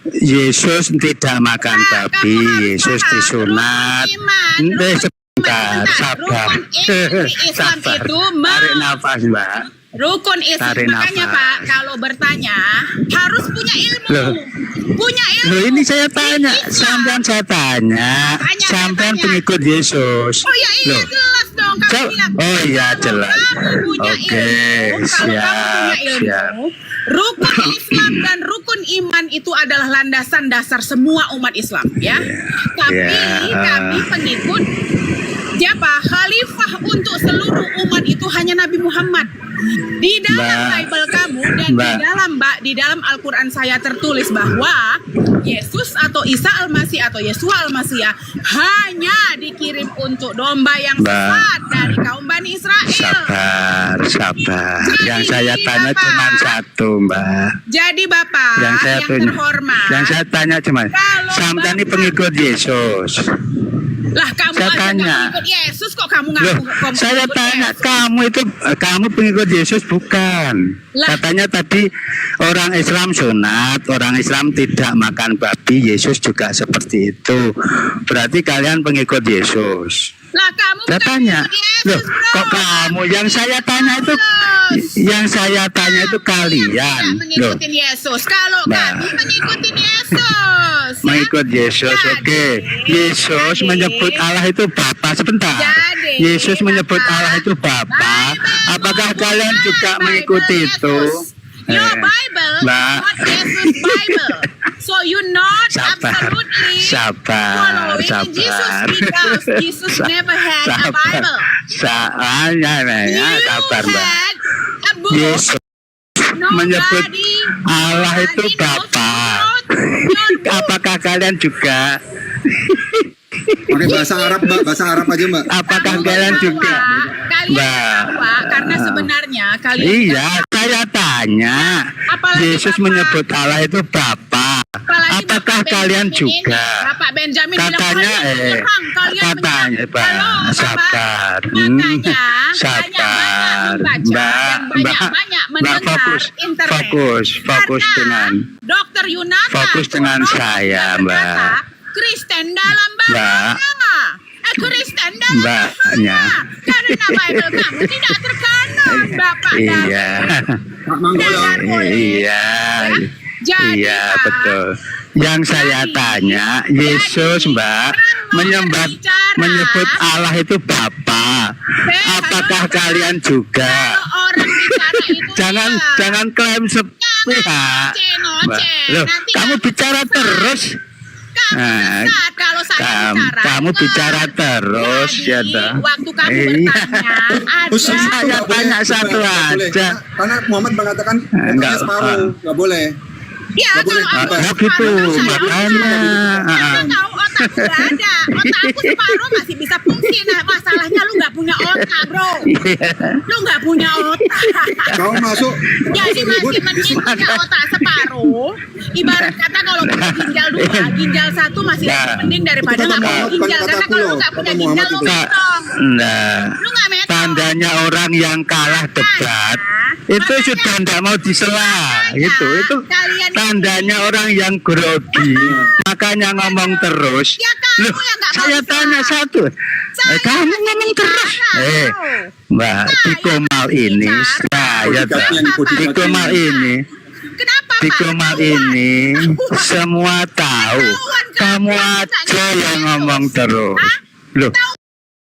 Yesus tidak makan Nah, babi, kamu harus Yesus paham, disunat. rukun iman, Sebentar, sabar. Rukun Islam itu Tarik nafas, Mbak. Rukun Islam. Tarik Makanya nafas. Pak, kalau bertanya harus punya ilmu. Loh. Punya ilmu. Loh, ini saya tanya, Islam. sampean saya tanya, sampean pengikut Yesus. Oh ya iya Loh. jelas dong kamu bilang. Oh iya Kalau jelas. kamu punya Oke, ilmu, kalau kamu punya ilmu, siap. rukun Islam dan rukun iman itu adalah landasan dasar semua umat Islam, ya. Tapi kami pengikut siapa? Khalifah untuk seluruh umat itu hanya Nabi Muhammad. Di dalam Bible kamu dan di dalam Al-Quran saya tertulis bahwa Yesus atau Isa Al-Masih atau Yesua Al-Masih hanya dikirim untuk domba yang sesat dari kaum Bani Israel. Sabar. Jadi, Yang saya tanya Bapak. cuma satu, Mbak. Jadi Bapak yang terhormat, Yang saya tanya cuma, Kalau sampean ini Bapak- pengikut Yesus. Lah kamu Saya aja tanya. nggak ikut Yesus kok kamu Loh, ngaku saya ikut tanya Yesus? kamu pengikut Yesus bukan? Lah. Katanya tadi orang Islam sunat, orang Islam tidak makan babi, Yesus juga seperti itu. Berarti kalian pengikut Yesus. Lah kamu Saya bukan tanya, ikut Yesus, loh, bro. kok kamu yang saya tanya itu, kalian, loh, Mengikutin Yesus. Kalau Nah. kami mengikutin Yesus. ya. mengikut Yesus, Jadi, oke. Yesus jadi, menyebut Allah itu Bapa. Sebentar. Jadi, Yesus menyebut Bapak, Allah itu Bapa. Bible Apakah bukan kalian juga Bible mengikuti Yesus. itu? Your Eh, Bible Mbak. not Jesus Bible. So you not Sabar, absolutely sabar, following sabar. Jesus because Jesus never had a Bible. Sabar, You sabar, Mbak. had a book. Yesus menyebut Allah itu Bapa. Apakah kalian juga? Pakai bahasa Arab, Mbak. Bahasa Arab aja, Mbak. Apakah kalian juga? Kalian Mbak. ketawa karena sebenarnya kalian Iya, saya tanya. Apalagi Yesus Bapak. menyebut Allah itu Bapa. Apalagi Apakah Bapak kalian Benjamin juga? ini, Bapak Benjamin bilang, Katanya, kalian menyerang, kalian katanya, menyerang. Pak, Halo, Bapak. sabar. Makanya Sabar, banyak-banyak membaca dan banyak-banyak mendengar fokus, internet. fokus Karena dengan, Dr. Yunata fokus dengan Surono saya, berkata, Mbak. Kristen dalam bahaya. Kristen dalam Mbaknya. bahaya. Karena Bible kamu tidak terkanon, Bapak. Iya, Pak Manggolo. iya, Jadi, iya, Pak, betul. Yang saya tanya, Yesus, Mbak, menyebut Allah itu Bapa. Apakah kalian juga? Kalau orang bicara itu Jangan iya. jangan klaim sepihak. Mbak. Loh, Nanti kamu bicara terus. kamu Nah, sesat kalau saya bicara. kamu Ingat. bicara terus, ya Jadi, toh. waktu kamu Iya. bertanya, Khusus ada itu Saya nggak boleh, tanya Mbak, satu nggak boleh. aja. Karena Muhammad mengatakan Enggak, potongnya separuh, nggak boleh. ya Nggak boleh kalau aku berubah. Nah, gitu, separuh, makanya. Aku tahu otakku nggak ada. Otakku separuh masih bisa fungsi. Nah, masalahnya lu nggak punya otak, bro. Lu nggak punya otak. Kau masuk Jadi ribut, masih mending punya otak separuh. Ibarat kata kalau punya ginjal dua, ginjal satu masih Nah. lebih mending daripada Itu kata nggak punya Muhammad, ginjal. kata Karena aku kalau loh, lu nggak punya kata ginjal, Muhammad lu itu. metong. Nah, Lu nggak metong. tandanya orang yang kalah debat itu sudah tidak mau disela. Itu tandanya orang yang grogi. Makanya ngomong terus. Ya kamu Loh, yang nggak mau saya disela. tanya satu. Kamu ngomong terus. Mbak, di Komal ini, saya di Komal ini, Kenapa, di Pak? Komal ini semua tahu. Kamu aja yang ngomong terus. Loh,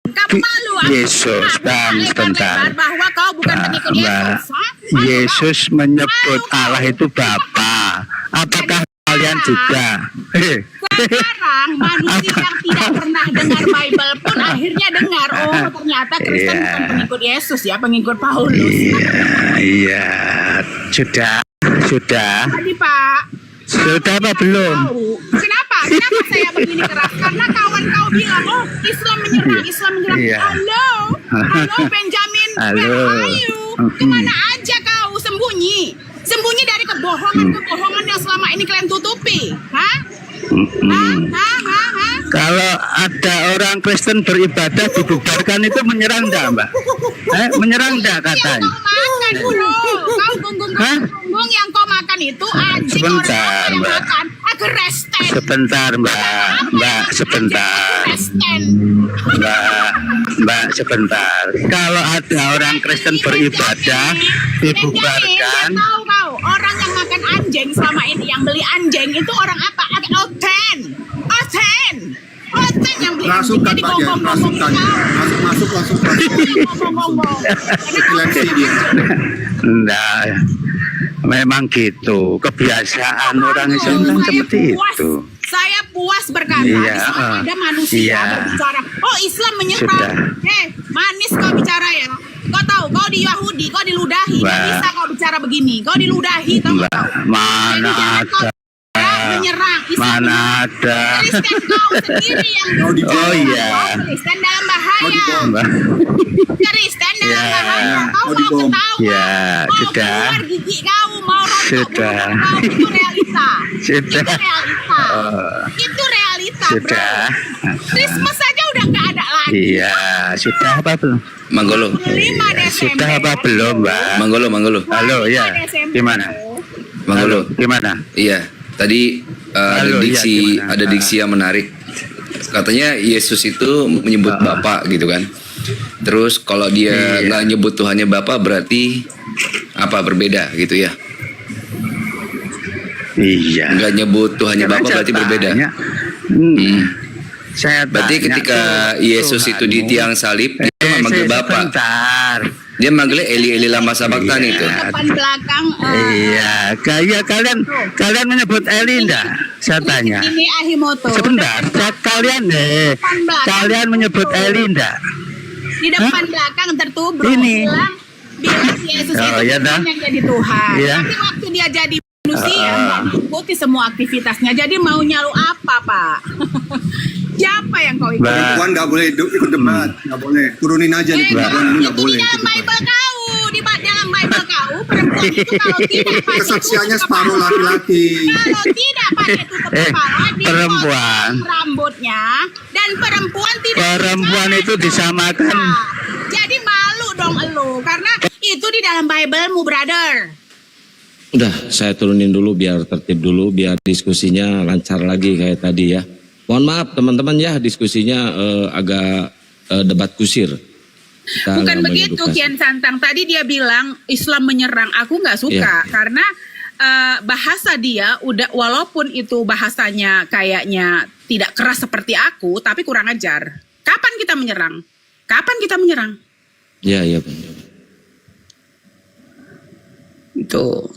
Kamu malu apa? Yesus, Kamu Bang, lebar-lebar sebentar. bahwa kau bukan pengikut Mbak, Yesus. Hah? Malu Yesus kau? menyebut Malu kau? Allah itu Bapa. Apakah kalian juga? Sekarang manusia yang tidak pernah dengar Bible pun akhirnya dengar. Oh, ternyata Kristen Iya. bukan pengikut Yesus ya, pengikut Paulus. Iya, iya. Sudah. Tadi Pak, Sudah apa belum? tahu. Kenapa saya begini keras? Karena kawan kau bilang, oh Islam menyerang. Iya. Halo Benjamin, Halo. where are you? Kemana aja kau sembunyi? Sembunyi dari kebohongan yang selama ini kalian tutupi. Hah? Hah? Kalau ada orang Kristen beribadah dibubarkan itu menyerang enggak, Mbak? Menyerang enggak katanya? Yang kau makan bro, kau Hah? gunggung yang kau makan itu anjing Sebentar, orang yang Mbak. makan. Aku resten. Sebentar, Mbak, sebentar. Resten. Mbak, sebentar. Kalau ada orang Kristen beribadah dibubarkan, Tahu kau orang yang makan anjing selama ini yang beli anjing itu orang apa? Oten yang beli anjing. Rasukan Jadi Pak ya, ngomong-ngomong rasukan. Masuk langsung. ngomong-ngomong. Seleksi dia. enggak. Memang gitu. Kebiasaan orang Islam kan seperti itu. Saya puas berkata Iya, di saat ada manusia iya. berbicara, oh Islam menyerang. Sudah. Manis kau bicara ya. Kau tahu, kau di Yahudi, kau diludahi. Gak Mbak. bisa kau bicara begini. Kau diludahi, tahu Mbak, kau. mana Jadi jangan kau ada? menyerang. Islam Mana menyerang. ada? Kristen kau sendiri yang Kau di Oh iya. Kristen dalam bahaya. Mbak. Kristen dalam Ya. bahaya. Kau Kau mau dibom. ketawa. Ya, mau sudah. keluar gigi kau, mau rontok Sudah. bulu kau. Itu realita. Sudah. Itu realita. Oh. Itu realita. realita, Sudah. bro. Christmas saja udah nggak ada lagi. Iya, sudah apa belum? Manggolo. 5 Desember. Sudah apa belum, Mbak? Manggolo. Halo, ya. 5 Desember. Gimana? Manggolo. Gimana? Iya, tadi Halo, iya, gimana? ada diksi yang menarik. Katanya Yesus itu menyebut Bapa gitu kan. Terus kalau dia nggak nyebut Tuhannya Bapa berarti apa berbeda gitu ya? Iya. Nggak nyebut Tuhannya Karena Bapa saya berarti berbeda. tanya, Saya Berarti tanya ketika ke Yesus itu di Tuhanmu. tiang salib dia memanggil Bapa. Sebentar. Dia manggilnya Eli lama sabachthani itu. Depan belakang. Iya, kayak kalian menyebut Eli enggak? Saya tanya. Ini Ahimoto. Sebentar, kalian menyebut Eli enggak? Di depan belakang tertubruk. Ini. Bilang Yesus Oh, itu iya dah. yang jadi Tuhan. Iya. Tapi waktu dia jadi manusia, nggak mengikuti semua aktivitasnya. Jadi maunya lu apa, Pak? Siapa yang kau ikuti? Mbak. Puan nggak boleh ikut debat, nggak boleh. Turunin aja nih perempuan ini nggak itu boleh. di dalam ikut debat. Bible kau, di dalam Bible kau, perempuan itu kalau tidak pakai Kesaksiannya tutup separuh kepala, laki-laki. Kalau tidak pakai tutup kepala, perempuan. dipotong rambutnya, dan perempuan tidak Perempuan bicara itu sama disamakan. kita. Jadi malu dong elu, karena itu di dalam Bible-mu, brother. Udah, saya turunin dulu biar tertib dulu, biar diskusinya lancar lagi kayak tadi ya. Mohon maaf teman-teman ya, diskusinya agak debat kusir. Kita Bukan nggak begitu, mengedukasi. Kian Santang. Tadi dia bilang Islam menyerang. Aku nggak suka karena bahasa dia udah, walaupun itu bahasanya kayaknya tidak keras seperti aku, tapi kurang ajar. Kapan kita menyerang? Kapan kita menyerang? Iya, benar. Itu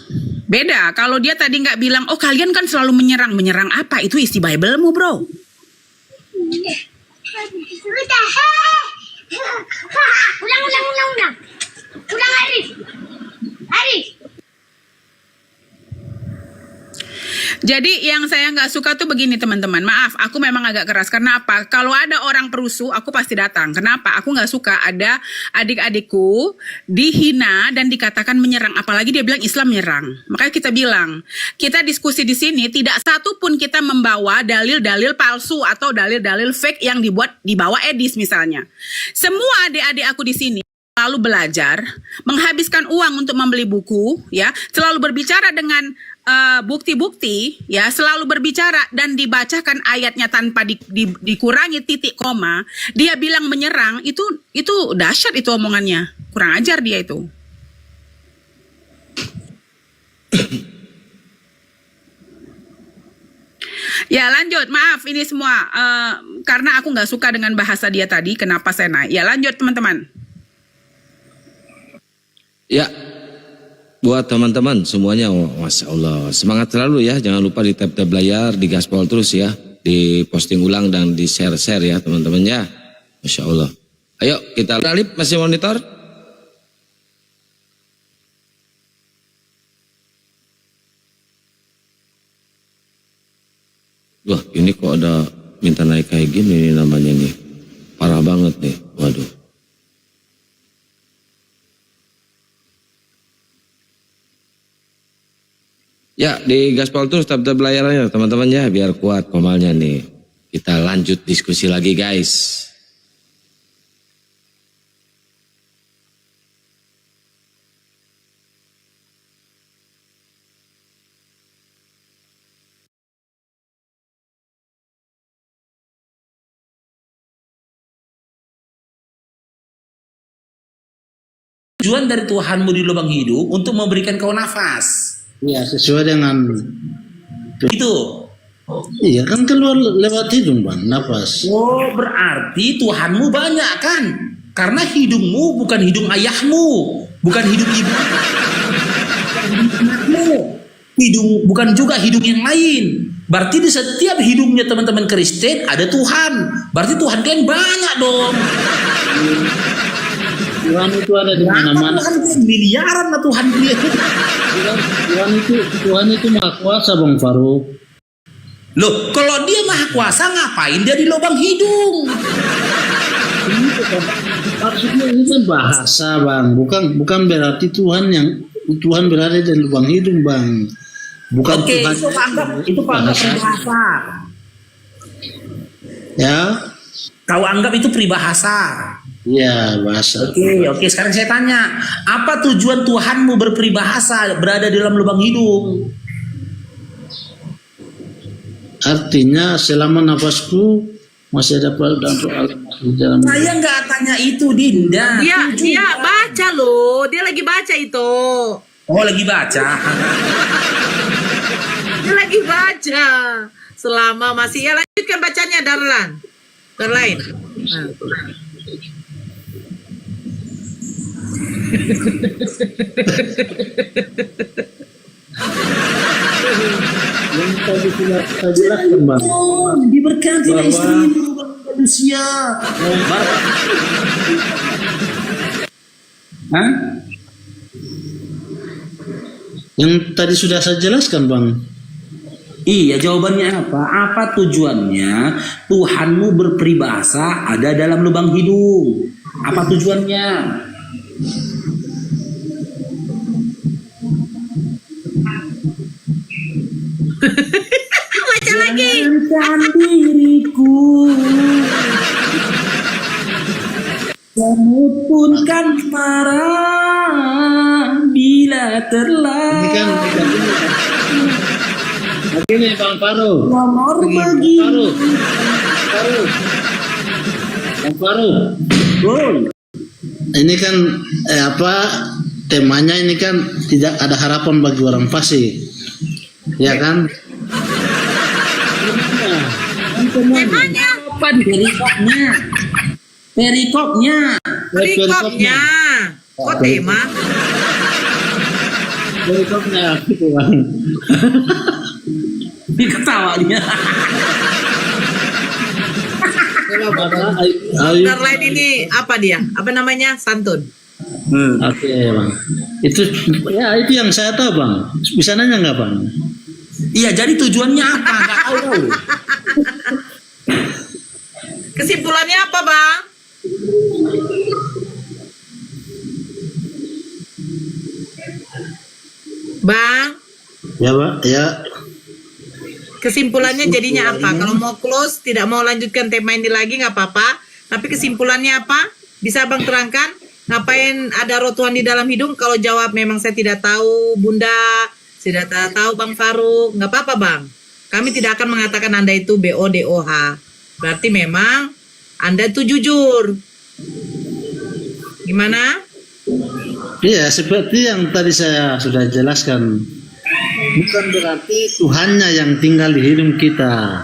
beda. Kalau dia tadi nggak bilang, oh kalian kan selalu menyerang. Menyerang apa? Itu isi Bible-mu, bro. Ulang Arif. Jadi yang saya nggak suka tuh begini teman-teman. Maaf, aku memang agak keras. Karena apa? Kalau ada orang perusuh, aku pasti datang. Kenapa? Aku nggak suka ada adik-adikku dihina dan dikatakan menyerang. Apalagi dia bilang Islam menyerang. Makanya kita bilang, kita diskusi di sini tidak satu pun kita membawa dalil-dalil palsu atau dalil-dalil fake yang dibawa Edis misalnya. Semua adik-adik aku di sini selalu belajar, menghabiskan uang untuk membeli buku, ya, selalu berbicara dengan bukti-bukti, ya, selalu berbicara dan dibacakan ayatnya tanpa dikurangi titik koma. Dia bilang menyerang, itu dahsyat itu omongannya. Kurang ajar dia itu. Ya lanjut, maaf ini semua karena aku nggak suka dengan bahasa dia tadi. Kenapa saya naik? Ya lanjut teman-teman. Ya, buat teman-teman semuanya, Masya Allah, semangat selalu ya. Jangan lupa di tab-tab layar, di gaspol terus ya, di posting ulang dan di share-share ya teman-teman ya. Masya Allah. Ayo kita Alip masih monitor. Wah, ini kok ada minta naik kayak gini nih namanya nih. Parah banget nih. Waduh. Ya, di gaspol terus tab-tab layarnya teman-teman ya, biar kuat komalnya nih. Kita lanjut diskusi lagi guys. Tujuan dari Tuhanmu di lubang hidung untuk memberikan kau nafas. Ya, sesuai dengan Itu. iya kan keluar lewat hidung bang, nafas. Oh, berarti Tuhanmu banyak kan? Karena hidungmu bukan hidung ayahmu, bukan hidung ibu, bukan hidung anakmu, hidung bukan juga hidung yang lain. Berarti di setiap hidungnya teman-teman Kristen ada Tuhan. Berarti Tuhan kalian banyak dong. Tuhan itu ada di mana-mana. Tuhan miliaran lah Tuhan dia. Tuhan itu maha kuasa bang Faruk. Loh, kalau dia maha kuasa ngapain dia di lubang hidung? Maksudnya ini kan bahasa bang, bukan berarti Tuhan berada di lubang hidung bang. Bukan Oke, Tuhan. itu anggap bahasa. Ya, Kau anggap itu peribahasa. ya bahasa. Oke, sekarang saya tanya, apa tujuan Tuhanmu berperibahasa berada di dalam lubang hidung? Artinya selama nafasku masih ada di dalam. Saya nggak tanya itu, Dinda. Dia baca loh, dia lagi baca itu. Oh, lagi baca. Dia lagi baca. Selama masih ya lanjutkan bacanya Darlan. Darlain. Nah. Yang tadi sudah saya jelaskan, Bang. Oh, diberkatilah istrimu, manusia. Hah? Yang tadi sudah saya jelaskan, Bang. Iya, jawabannya apa? Apa tujuannya Tuhanmu berperibahasa ada dalam lubang hidung? Apa tujuannya? Baca lagi. Jangan diriku, kamu pun kan marah bila Ini kan terlalu begini, Bang Faru. nomor Bang bagi. Faru. Bang Faru. Ini kan temanya ini kan tidak ada harapan bagi orang fasik. Ya kan? Temanya. Apa perikopnya? Perikopnya. Perikopnya. Kok tema? Perikopnya gitu, Bang. Ini ketawanya. Darlain ini apa dia? Apa namanya? Santun. Oke, Bang. Itu yang saya tahu, Bang. Bisa nanya nggak, Bang? Iya, jadi tujuannya apa? Nggak tahu. Kesimpulannya apa, Bang? Bang, Ya, Pak. Ya. kesimpulannya jadinya apa? Kalau mau close, tidak mau lanjutkan tema ini lagi nggak apa-apa. Tapi kesimpulannya apa? Bisa Bang terangkan? Ngapain ada roh Tuhan di dalam hidung? Kalau jawab memang saya tidak tahu, Bunda, saya tidak tahu Bang Faruk, nggak apa-apa Bang. Kami tidak akan mengatakan Anda itu BODOH. Berarti memang Anda itu jujur. Gimana? Iya, seperti yang tadi saya sudah jelaskan. Bukan berarti Tuhannya yang tinggal di hidung kita.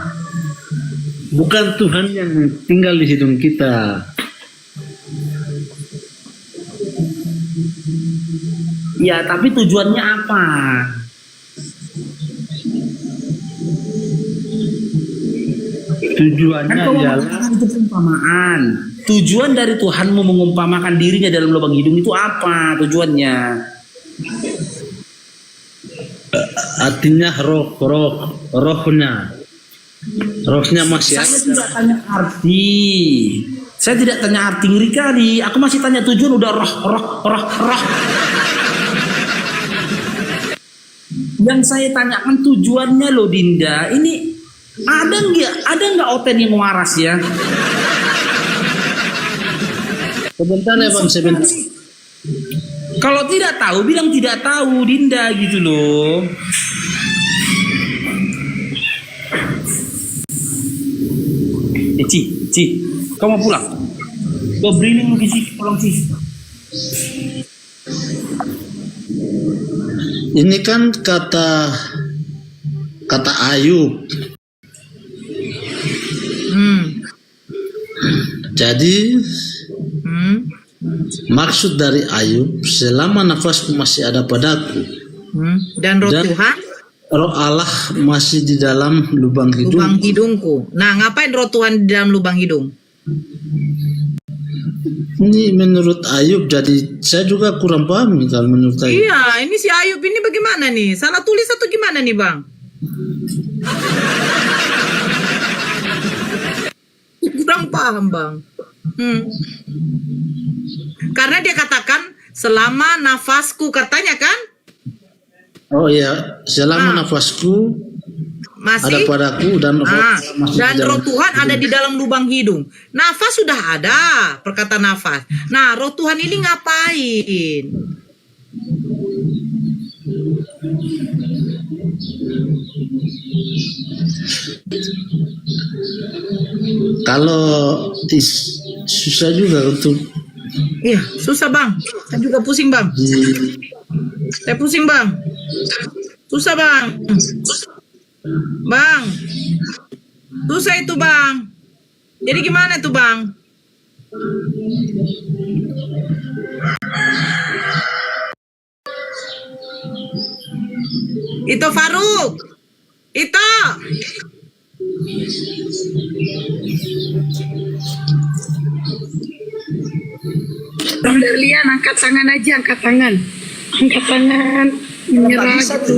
Bukan Tuhan yang tinggal di hidung kita. Ya, tapi tujuannya apa? Tujuannya Kan kau ialah mengatakan itu perumpamaan. Tujuan dari Tuhanmu mengumpamakan dirinya dalam lubang hidung itu apa tujuannya? artinya rohnya. Rohnya masih Saya ada. tidak tanya arti. Saya tidak tanya arti, ngeri kali. Aku masih tanya tujuan, udah roh. Yang saya tanyakan tujuannya loh, Dinda. Ini ada nggak Oten yang waras ya? Sebentar ya Bang, sebentar. Kalau tidak tahu, bilang tidak tahu, Dinda, gitu loh. Ci, kau mau pulang? Gue briefing lagi sih, pulang sih. Ini kan kata Ayub. Jadi maksud dari Ayub, selama nafasku masih ada padaku Dan roh Tuhan roh Allah masih di dalam lubang lubang hidung. hidungku. Nah, ngapain roh Tuhan di dalam lubang hidung? Ini menurut Ayub, jadi saya juga kurang paham nih kalau menurut Ayub. Iya, ini si Ayub ini bagaimana nih? Salah tulis atau gimana nih, Bang? Kurang paham, Bang. Karena dia katakan selama nafasku, katanya kan? Oh iya, selama nafasku ada padaku dan roh Tuhan ada di dalam lubang hidung. Nafas sudah ada, perkataan nafas. Nah, roh Tuhan ini ngapain? Kalau susah juga untuk. Iya, susah bang. Saya juga pusing bang. Saya pusing bang. Susah bang. Bang. Susah itu bang. Jadi gimana tuh bang? Itu Faruk. Itu. Bang Darlian, angkat tangan aja, angkat tangan. Angkat tangan. Menyerah gitu.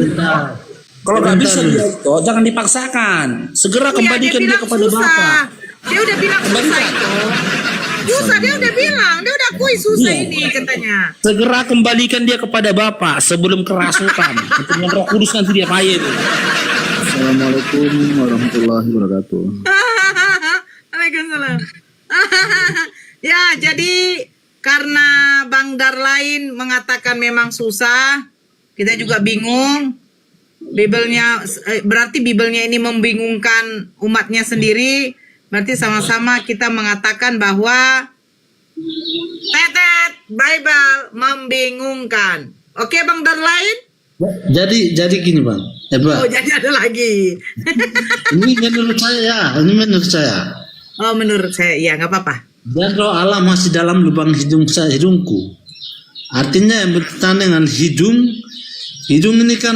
Kalau nggak bisa dia itu, jangan dipaksakan. Segera kembalikan dia kepada Bapak. Dia udah bilang susah itu. Susah, dia udah bilang. Dia udah akui susah ini katanya. Segera kembalikan dia kepada Bapak sebelum kerasukan. Dengan Roh Kudus nanti dia payah. Assalamualaikum warahmatullahi wabarakatuh. Waalaikumsalam. Ya, jadi karena Bang Darlain mengatakan memang susah, kita juga bingung. Berarti Bibelnya ini membingungkan umatnya sendiri. Berarti sama-sama kita mengatakan bahwa Bible membingungkan. Oke Bang Darlain? Jadi gini bang. Oh jadi ada lagi. Ini menurut saya. Oh menurut saya, ya nggak apa-apa. Dan roh Allah masih dalam lubang hidungku. Artinya yang berkaitan dengan hidung ini kan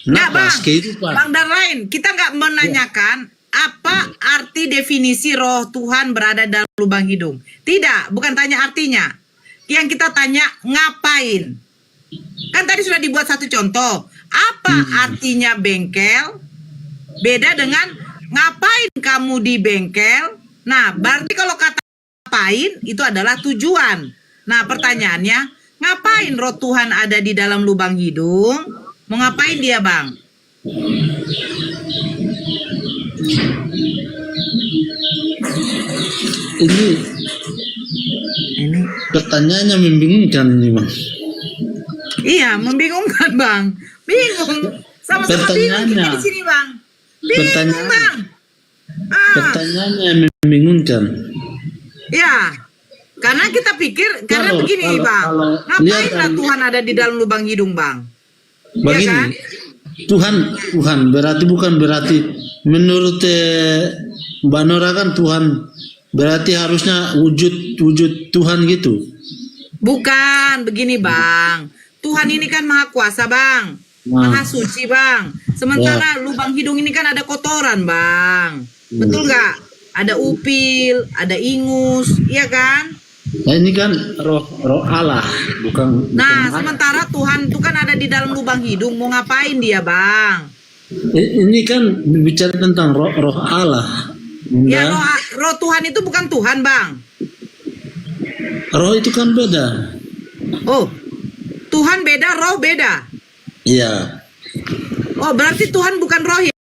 nafas kehidupan. Bang Darlain, kita nggak menanyakan apa arti definisi roh Tuhan berada dalam lubang hidung. Tidak, bukan tanya artinya. Yang kita tanya ngapain. Kan tadi sudah dibuat satu contoh. Apa artinya bengkel? Beda dengan ngapain kamu di bengkel. Nah, berarti kalau kata ngapain itu adalah tujuan. Nah, pertanyaannya, ngapain roh Tuhan ada di dalam lubang hidung? Mau ngapain dia, Bang? Ini pertanyaannya membingungkan ini bang. Iya, membingungkan bang. Bingung. Sama-sama bingung kita di sini bang. Bingung bang. Pertanyaannya membingungkan. Ya, karena kita pikir, karena begini bang. Ngapainlah Tuhan ada di dalam lubang hidung bang? Begini, ya kan? Tuhan bukan berarti menurut Mbak Nora kan Tuhan berarti harusnya wujud Tuhan gitu. Bukan, begini bang. Tuhan ini kan maha kuasa bang, maha suci bang. Sementara lubang hidung ini kan ada kotoran bang. Betul nggak? Ada upil, ada ingus, iya kan? Nah ini kan roh Allah, bukan. Nah sementara Tuhan itu kan ada di dalam lubang hidung, mau ngapain dia bang? Ini kan bicara tentang roh Allah. Ya roh Tuhan itu bukan Tuhan bang. Roh itu kan beda. Oh, Tuhan beda, roh beda. Iya. Oh berarti Tuhan bukan roh ya?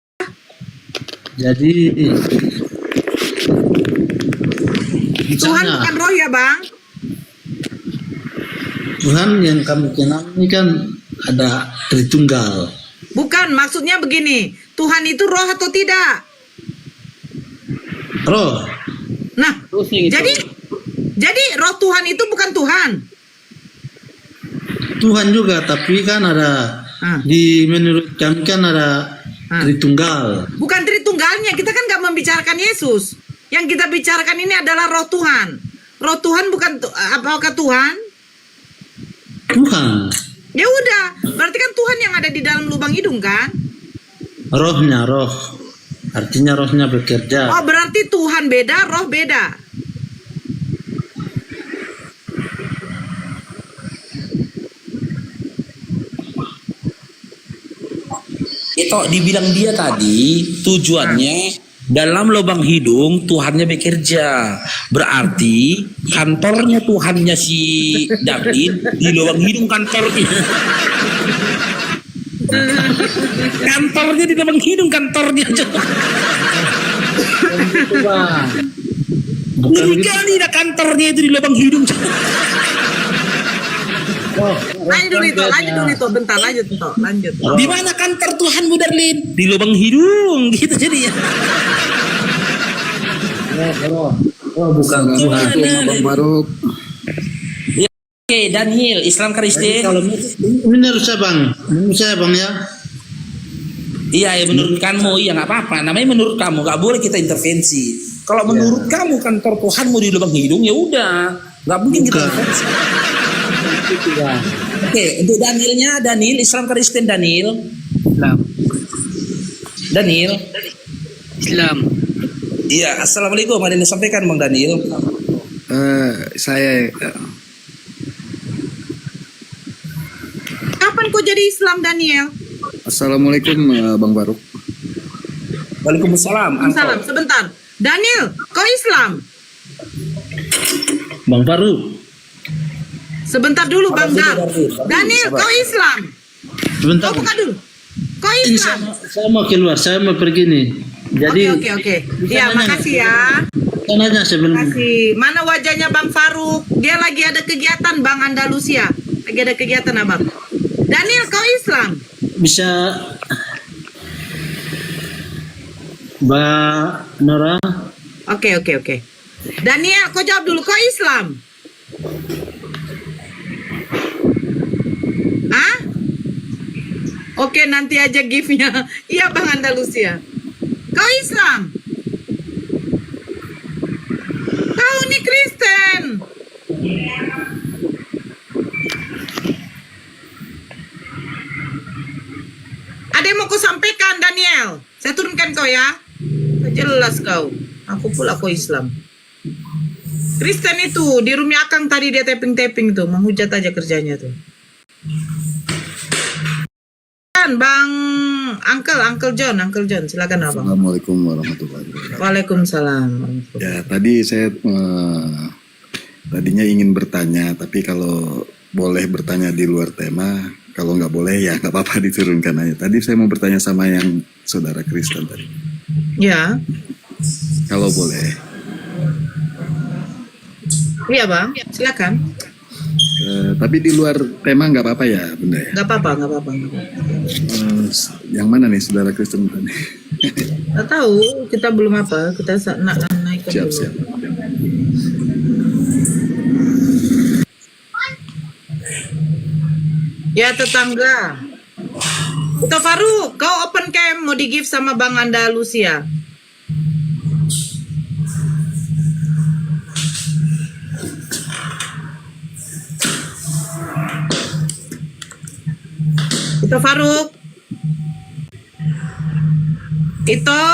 Jadi Tuhan bukan roh ya bang? Tuhan yang kami kenal ini kan ada Tritunggal. Bukan, maksudnya begini, Tuhan itu roh atau tidak? Roh. Nah, jadi roh Tuhan itu bukan Tuhan. Tuhan juga, tapi kan ada di menurut kami kan ada Tritunggal. Bukan Tritunggalnya, kita kan nggak membicarakan Yesus. Yang kita bicarakan ini adalah roh Tuhan. Roh Tuhan bukan apakah Tuhan? Tuhan. Ya udah, berarti kan Tuhan yang ada di dalam lubang hidung kan? Rohnya, roh. Artinya rohnya bekerja. Oh, berarti Tuhan beda, roh beda. Itu dibilang dia tadi tujuannya dalam lubang hidung Tuhannya bekerja. Berarti kantornya Tuhannya si David di lubang hidung kantornya. Kantornya di lubang hidung, kantornya. Ngeri kali dah kantornya itu di lubang hidung. Lanjut dulu itu, bentar lanjut. Di mana kantor Tuhanmu, Darlin? Di lubang hidung, gitu jadinya. Bukan Tuhan itu Bang Baruk. Oke, Daniel, Islam Kristen. Kalau menurut saya bang ya. Iya, ya menurut kamu, iya nggak apa-apa. Namanya menurut kamu, nggak boleh kita intervensi. Kalau menurut kamu kantor Tuhanmu di lubang hidung, ya udah, nggak mungkin kita intervensi. Oke, untuk Daniel, Islam Kristen Daniel. Islam. Iya, assalamualaikum. Ada yang disampaikan Bang Daniel? Saya Kapan kau jadi Islam, Daniel? Assalamualaikum Bang Baruk. Waalaikumsalam. Salam, sebentar. Daniel, kau Islam? Bang Faru, Sebentar dulu, Bang Dar. Daniel, kau Islam? sebentar. Kau buka dulu. Kau Ini Islam? saya mau keluar, saya mau pergi nih. Jadi Oke. Iya, makasih ya. nanya sebenarnya. Makasih. Mana wajahnya Bang Faruk? Dia lagi ada kegiatan, Bang Andalusia. Lagi ada kegiatan, Abang. Daniel, kau Islam? Bisa Mbak Nora? Oke. Daniel, kau jawab dulu. Kau Islam? Hah? Oke, nanti aja gift-nya. Iya, Bang Andalusia. Kau Islam? Kau nih Kristen. Ada yang mau kau sampaikan, Daniel? Saya turunkan kau ya. Jelas kau. Aku pula kau Islam. Kristen itu di rumah Akang tadi dia tapping tuh, menghujat aja kerjanya tuh. Bang Uncle John, silakan Abang. Assalamualaikum warahmatullahi wabarakatuh. Waalaikumsalam. Ya, tadi saya tadinya ingin bertanya, tapi kalau boleh bertanya di luar tema, kalau nggak boleh ya nggak apa-apa diturunkan aja. Tadi saya mau bertanya sama yang saudara Kristen tadi. Ya. Kalau boleh. Iya Bang, silakan. Tapi di luar tema nggak apa-apa ya, Bunda ya? Nggak apa-apa. Yang mana nih saudara Kristen tadi? Nggak tahu, kita belum apa, kita naik ke dulu. Siap. Ya tetangga. Kita Faruk, kau open cam mau di give sama Bang Andalusia. Kita Faruk. Itu.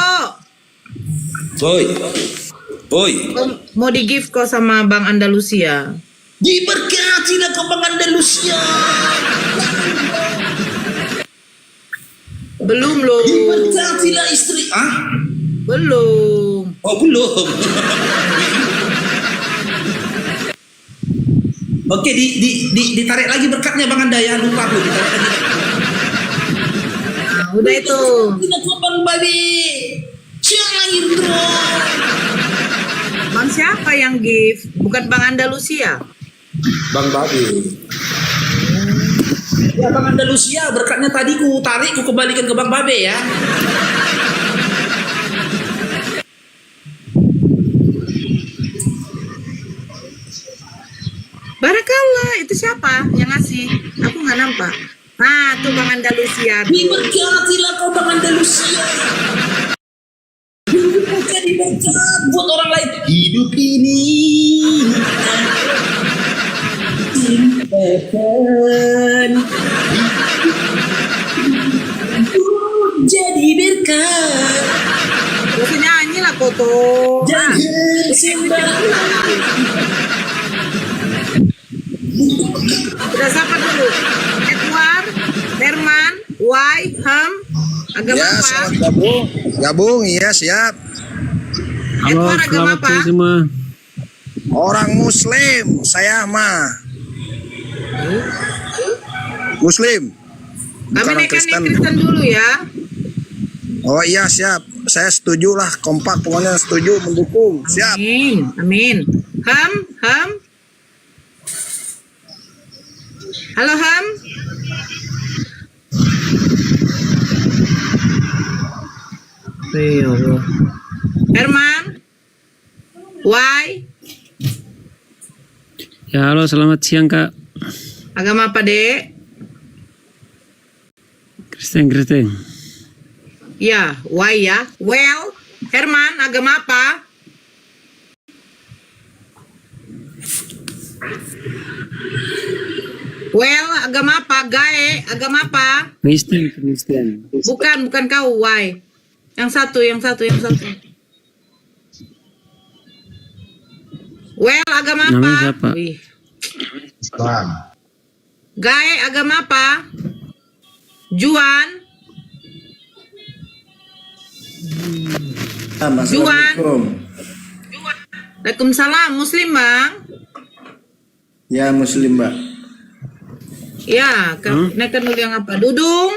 Boy. Mau di give kau sama Bang Andalusia. Diberkatilah kau Bang Andalusia. Belum loh. Diberkatilah istri. Belum. Oh belum. Oke, ditarik lagi berkatnya Bang Anda ya, lupa aku ditarik lagi. Nah, udah itu. Tidak kau Bang Babi. Cair bro. Bang siapa yang give? Bukan Bang Andalusia. Bang Babi. Ya Bang Andalusia, berkatnya tadi ku tarik, ku kembalikan ke Bang Babe ya. Barakallah, itu siapa yang ngasih? Aku nggak nampak. Nah, tuh Bang Andalusia. Diberkatilah kau Bang Andalusia. Jadi berkat buat orang lain. Hidup ini dimpahkan jadi berkat. Terus nyanyi lah Koto. Jangan sembah. Udah siapa dulu? Edward, Herman, Wai, Ham, agama Ya, apa? selamat gabung, iya siap. Edward agama apa? Orang Muslim, saya mah Muslim. bukan orang Kristen. Kristen dulu ya. Oh iya siap. Saya setuju lah, kompak pokoknya setuju, mendukung. Siap. Amin, amin. Ham. Halo Ham. Herman. Why? Ya, halo, selamat siang, Kak. Agama apa, Dek? Kristen. Ya, why ya? Well, Herman, agama apa? Well, agama apa? Gae, agama apa? Kristen. Bukan kau, why? Yang satu. Well, agama apa? Namanya siapa? Wih. Gae, agama apa? Juan. Assalamualaikum. Waalaikumsalam, Muslim bang? Ya Muslim Mbak. Ya, naikkan dulu yang apa? Dudung.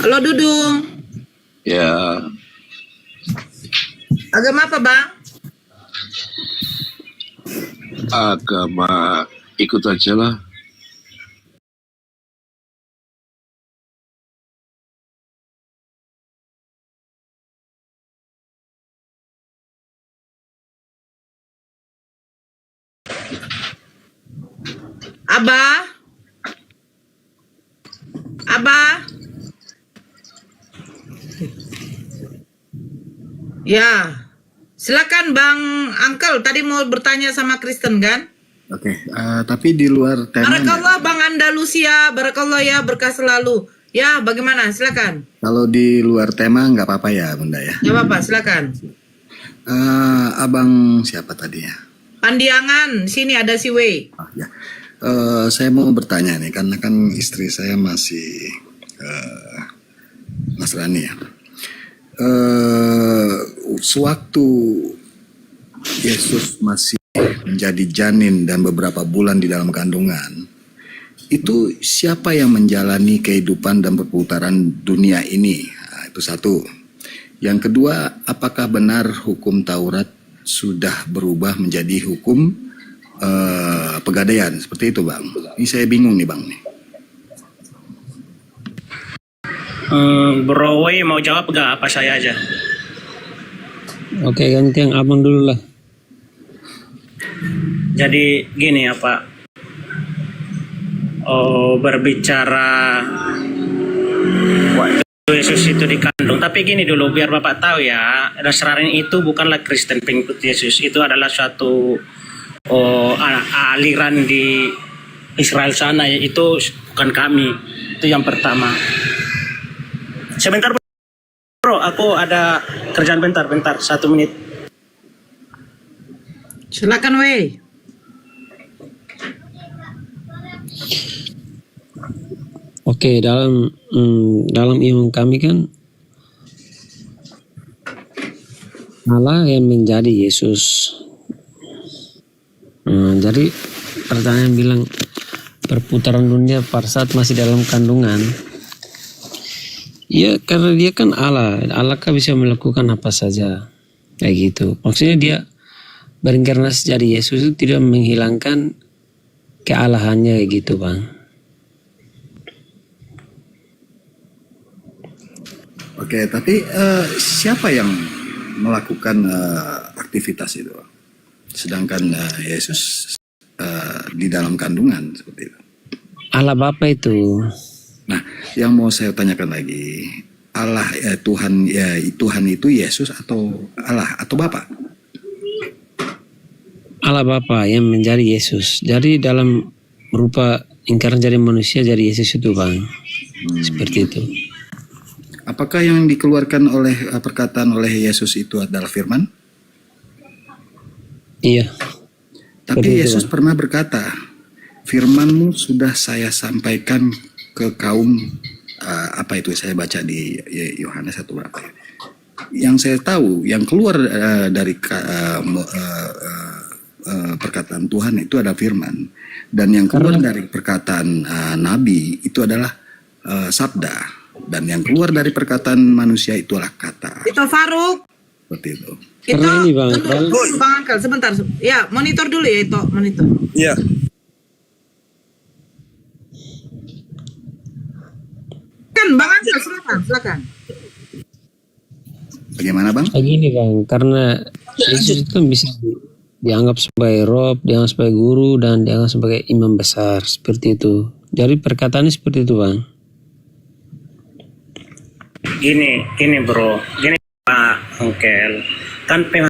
Halo Dudung. Ya. Agama apa bang? Agama ikut aja lah. Abah. Ya, silakan Bang Uncle. Tadi mau bertanya sama Kristen kan? Oke, tapi di luar tema. Barakallah Bang Andalusia, barakallah ya, berkah selalu. Ya, bagaimana? Silakan. Kalau di luar tema nggak apa-apa ya Bunda ya. Nggak apa-apa, silakan. Abang siapa tadi ya? Pandiangan, sini ada si Wei. Oh, ya. Saya mau bertanya nih, karena kan istri saya masih Nasrani ya. Sewaktu Yesus masih menjadi janin dan beberapa bulan di dalam kandungan, itu siapa yang menjalani kehidupan dan perputaran dunia ini? Nah, itu satu. Yang kedua, apakah benar hukum Taurat sudah berubah menjadi hukum pegadaian seperti itu Bang? Ini saya bingung nih Bang. Bro Wei mau jawab gak apa saya aja? Oke, ganti yang abang dulu lah. Jadi gini ya Pak, berbicara waktu Yesus itu dikandung. Tapi gini dulu biar Bapak tahu ya, Nasrani itu bukanlah Kristen pengikut Yesus. Itu adalah suatu aliran di Israel sana, itu bukan kami. Itu yang pertama. Sebentar bro, aku ada kerjaan bentar, 1 menit. Silakan Wei. Oke, dalam iman kami kan Allah yang menjadi Yesus. Jadi pertanyaan bilang perputaran dunia pada saat masih dalam kandungan. Ya karena dia kan Allah kan bisa melakukan apa saja kayak gitu. Maksudnya dia berinkarnasi jadi Yesus itu tidak menghilangkan kealahannya kayak gitu Bang. Oke, tapi siapa yang melakukan aktivitas itu? Sedangkan Yesus di dalam kandungan seperti itu. Allah Bapa itu. Nah, yang mau saya tanyakan lagi, Allah Tuhan Tuhan itu Yesus atau Allah atau Bapa? Allah Bapa yang menjadi Yesus. Jadi dalam rupa ingkaran jadi manusia jadi Yesus itu Bang. Seperti itu. Apakah yang dikeluarkan oleh perkataan oleh Yesus itu adalah firman? Iya. Tapi Yesus pernah berkata, firman-Mu sudah saya sampaikan ke kaum apa itu saya baca di Yohanes 1 berapa ya? Yang saya tahu yang keluar dari perkataan Tuhan itu ada firman, dan yang keluar dari perkataan nabi itu adalah sabda, dan yang keluar dari perkataan manusia itu adalah kata. Itu Faruk. Seperti itu. Itu ini Bang, Bang Angkel sebentar. Ya, monitor dulu ya itu, monitor. Iya. Kan Bang Angkel silakan. Bagaimana Bang? Begini Bang, karena Yesus itu kan bisa dianggap sebagai Rob, dianggap sebagai guru, dan dianggap sebagai imam besar, seperti itu. Jadi perkataannya seperti itu Bang. Gini bro, gini Pak Angkel, kan